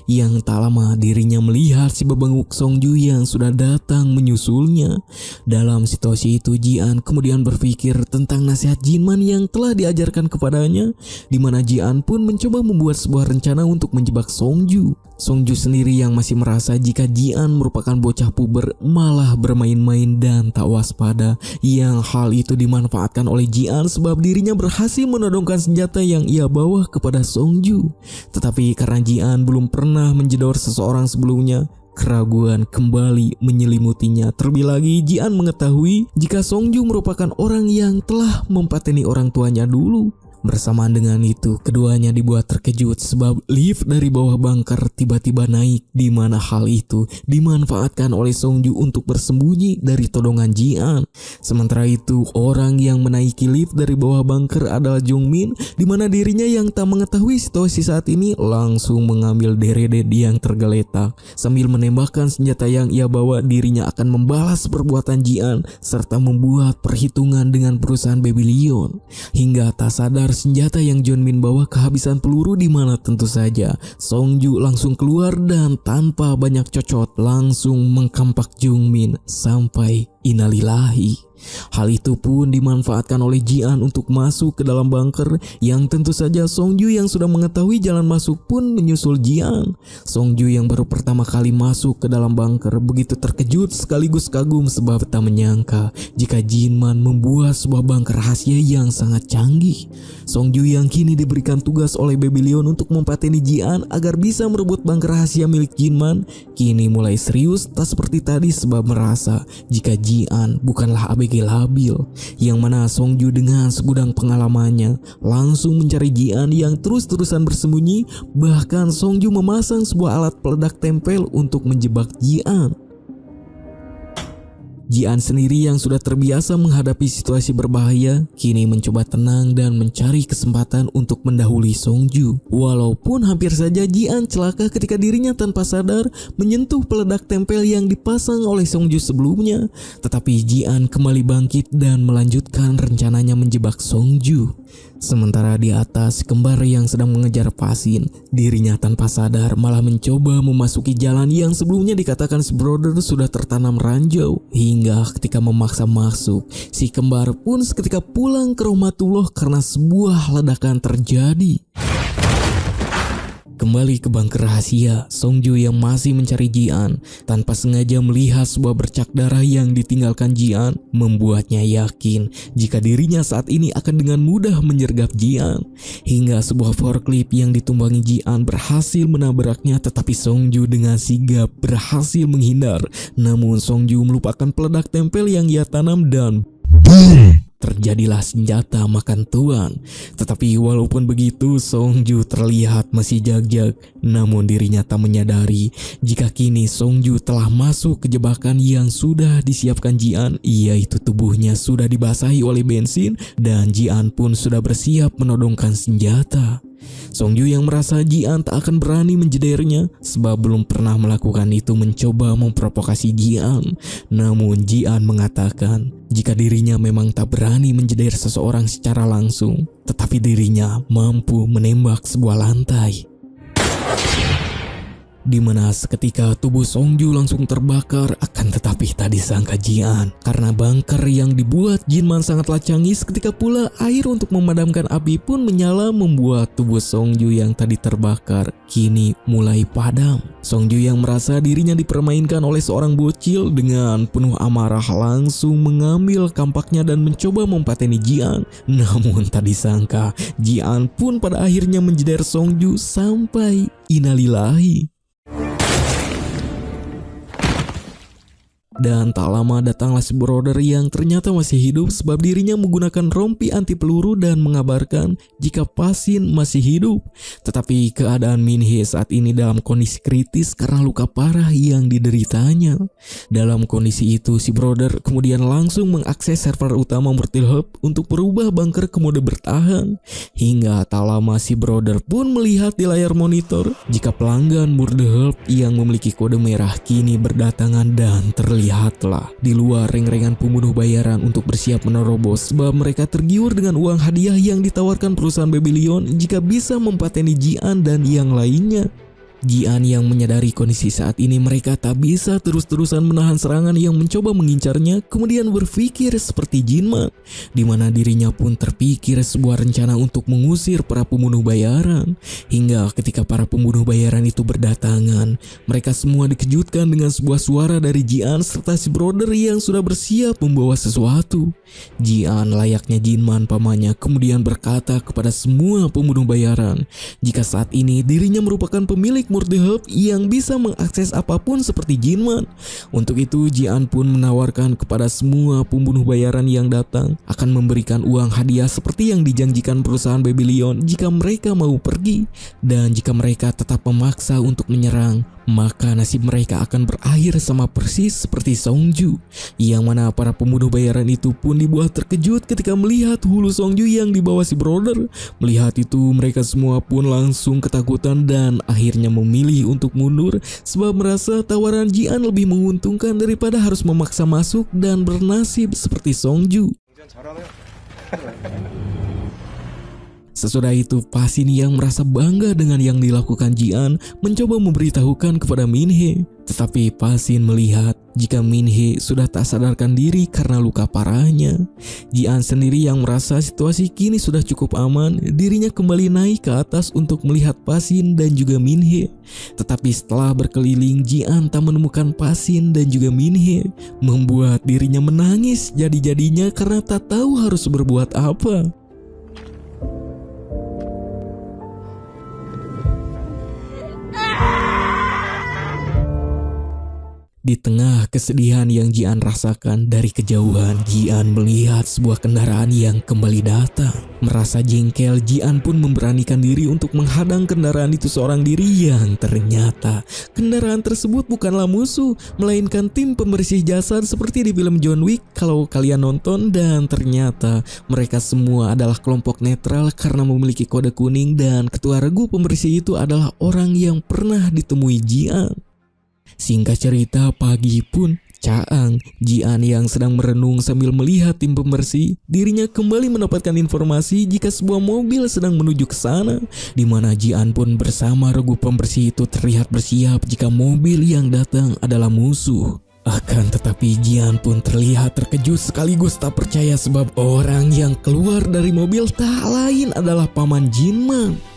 Yang tak lama dirinya melihat si bebenguk Songju yang sudah datang menyusulnya. Dalam situasi itu Jian kemudian berpikir tentang nasihat Jinman yang telah diajarkan kepadanya, di mana Jian pun mencoba membuat sebuah rencana untuk menjebak Songju. Songju sendiri yang masih merasa jika Jian merupakan bocah puber malah bermain-main dan tak waspada, yang hal itu dimanfaatkan oleh Jian sebab dirinya berhasil menodongkan senjata yang ia bawa kepada Songju. Tetapi karena Jian belum pernah menjedor seseorang sebelumnya, keraguan kembali menyelimutinya. Terlebih lagi Jian mengetahui jika Songju merupakan orang yang telah mempateni orang tuanya dulu. Bersamaan dengan itu, keduanya dibuat terkejut sebab lift dari bawah bunker tiba-tiba naik, di mana hal itu dimanfaatkan oleh Songju untuk bersembunyi dari todongan Jian. Sementara itu, orang yang menaiki lift dari bawah bunker adalah Jongmin, di mana dirinya yang tak mengetahui situasi saat ini langsung mengambil deredet yang tergeletak. Sambil menembakkan senjata yang ia bawa, dirinya akan membalas perbuatan Jian serta membuat perhitungan dengan perusahaan Babylon. Hingga tak sadar senjata yang Jongmin bawa kehabisan peluru, di mana tentu saja Songju langsung keluar dan tanpa banyak cocot langsung mengkampak Jongmin sampai innalillahi. Hal itu pun dimanfaatkan oleh Jian untuk masuk ke dalam bunker, yang tentu saja Songju yang sudah mengetahui jalan masuk pun menyusul Jian. Songju yang baru pertama kali masuk ke dalam bunker begitu terkejut sekaligus kagum sebab tak menyangka jika Jinman membuat sebuah bunker rahasia yang sangat canggih. Songju yang kini diberikan tugas oleh Babylon untuk mempateni Jian agar bisa merebut bunker rahasia milik Jinman, kini mulai serius tak seperti tadi sebab merasa jika Jian Ji-an bukanlah ABG labil, yang mana Song-ju dengan segudang pengalamannya langsung mencari Ji-an yang terus-terusan bersembunyi. Bahkan Song-ju memasang sebuah alat peledak tempel untuk menjebak Ji-an. Ji-an sendiri yang sudah terbiasa menghadapi situasi berbahaya, kini mencoba tenang dan mencari kesempatan untuk mendahului Song-ju. Walaupun hampir saja Ji-an celaka ketika dirinya tanpa sadar menyentuh peledak tempel yang dipasang oleh Song-ju sebelumnya, tetapi Ji-an kembali bangkit dan melanjutkan rencananya menjebak Song-ju. Sementara di atas, kembar yang sedang mengejar Pasin, dirinya tanpa sadar malah mencoba memasuki jalan yang sebelumnya dikatakan si brother sudah tertanam ranjau. Hingga ketika memaksa masuk, si kembar pun seketika pulang ke Rahmatullah karena sebuah ledakan terjadi. Kembali ke bunker rahasia, Song-ju yang masih mencari Ji-an tanpa sengaja melihat sebuah bercak darah yang ditinggalkan Ji-an, membuatnya yakin jika dirinya saat ini akan dengan mudah menyergap Ji-an. Hingga sebuah forklift yang ditumbangi Ji-an berhasil menabraknya, tetapi Song-ju dengan sigap berhasil menghindar. Namun Song-ju melupakan peledak tempel yang ia tanam dan terjadilah senjata makan tuan. Tetapi walaupun begitu, Song-ju terlihat masih jag-jag. Namun dirinya tak menyadari jika kini Song-ju telah masuk ke jebakan yang sudah disiapkan Ji-an, yaitu tubuhnya sudah dibasahi oleh bensin dan Ji-an pun sudah bersiap menodongkan senjata. Song-ju yang merasa Ji-an tak akan berani menjedernya sebab belum pernah melakukan itu mencoba memprovokasi Ji-an. Namun Ji-an mengatakan jika dirinya memang tak berani menjeder seseorang secara langsung, tetapi dirinya mampu menembak sebuah lantai. Di mana seketika tubuh Song-ju langsung terbakar, akan tetapi tak disangka Ji-an karena bunker yang dibuat Jinman sangatlah canggih. Seketika pula air untuk memadamkan api pun menyala, membuat tubuh Song-ju yang tadi terbakar kini mulai padam. Song-ju yang merasa dirinya dipermainkan oleh seorang bocil dengan penuh amarah langsung mengambil kampaknya dan mencoba mempateni Ji-an. Namun tak disangka Ji-an pun pada akhirnya menjeder Song-ju sampai innalillahi. Dan tak lama datanglah si brother yang ternyata masih hidup sebab dirinya menggunakan rompi anti peluru dan mengabarkan jika Pasin masih hidup. Tetapi keadaan Min-hee saat ini dalam kondisi kritis karena luka parah yang dideritanya. Dalam kondisi itu, si brother kemudian langsung mengakses server utama Mortal Hub untuk berubah bunker ke mode bertahan. Hingga tak lama si brother pun melihat di layar monitor jika pelanggan Mortal Hub yang memiliki kode merah kini berdatangan dan terlihat lihatlah di luar reng-rengan pembunuh bayaran untuk bersiap menerobos sebab mereka tergiur dengan uang hadiah yang ditawarkan perusahaan Babylon jika bisa mempateni Ji-an dan yang lainnya. Ji-an yang menyadari kondisi saat ini mereka tak bisa terus-terusan menahan serangan yang mencoba mengincarnya, kemudian berpikir seperti Jinman, di mana dirinya pun terpikir sebuah rencana untuk mengusir para pembunuh bayaran. Hingga ketika para pembunuh bayaran itu berdatangan, mereka semua dikejutkan dengan sebuah suara dari Ji-an serta si brother yang sudah bersiap membawa sesuatu. Ji-an layaknya Jinman pamannya kemudian berkata kepada semua pembunuh bayaran jika saat ini dirinya merupakan pemilik Mortal Hub yang bisa mengakses apapun seperti Jinman. Untuk itu Ji-an pun menawarkan kepada semua pembunuh bayaran yang datang akan memberikan uang hadiah seperti yang dijanjikan perusahaan Babylon jika mereka mau pergi. Dan jika mereka tetap memaksa untuk menyerang, maka nasib mereka akan berakhir sama persis seperti Song-ju. Yang mana para pembunuh bayaran itu pun dibuat terkejut ketika melihat hulu Song-ju yang dibawa si brother. Melihat itu mereka semua pun langsung ketakutan dan akhirnya memilih untuk mundur sebab merasa tawaran Ji-an lebih menguntungkan daripada harus memaksa masuk dan bernasib seperti Song-ju. Sesudah itu Pasin yang merasa bangga dengan yang dilakukan Ji-an mencoba memberitahukan kepada Min-hee. Tetapi Pasin melihat jika Min-hee sudah tak sadarkan diri karena luka parahnya. Ji-an sendiri yang merasa situasi kini sudah cukup aman, dirinya kembali naik ke atas untuk melihat Pasin dan juga Min-hee. Tetapi setelah berkeliling, Ji-an tak menemukan Pasin dan juga Min-hee, membuat dirinya menangis jadi-jadinya karena tak tahu harus berbuat apa. Di tengah kesedihan yang Jian rasakan, dari kejauhan Jian melihat sebuah kendaraan yang kembali datang. Merasa jengkel, Jian pun memberanikan diri untuk menghadang kendaraan itu seorang diri yang ternyata kendaraan tersebut bukanlah musuh, melainkan tim pembersih jasad seperti di film John Wick kalau kalian nonton. Dan ternyata mereka semua adalah kelompok netral karena memiliki kode kuning, dan ketua regu pembersih itu adalah orang yang pernah ditemui Jian. Singkat cerita, pagi pun Caang, Jian yang sedang merenung sambil melihat tim pembersih, dirinya kembali mendapatkan informasi jika sebuah mobil sedang menuju ke sana, di mana Jian pun bersama regu pembersih itu terlihat bersiap jika mobil yang datang adalah musuh. Akan tetapi Jian pun terlihat terkejut sekaligus tak percaya sebab orang yang keluar dari mobil tak lain adalah Paman Jinmang.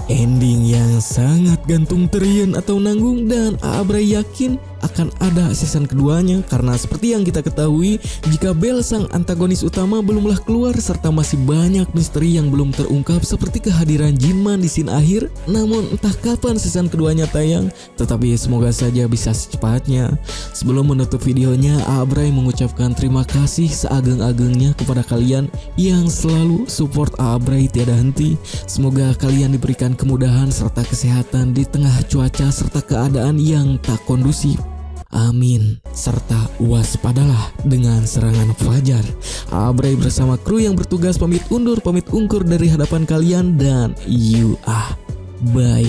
Ending yang sangat gantung terian atau nanggung, dan Abrai yakin akan ada season keduanya karena seperti yang kita ketahui, jika Bell sang antagonis utama belumlah keluar serta masih banyak misteri yang belum terungkap seperti kehadiran Jinman di scene akhir. Namun entah kapan season keduanya tayang, tetapi semoga saja bisa secepatnya. Sebelum menutup videonya, Abrai mengucapkan terima kasih seageng-agengnya kepada kalian yang selalu support Abrai tiada henti. Semoga kalian diberikan kemudahan serta kesehatan di tengah cuaca serta keadaan yang tak kondusif. Amin. Serta waspadalah dengan serangan fajar. Abrai bersama kru yang bertugas pamit undur pamit ungkur dari hadapan kalian, dan bye.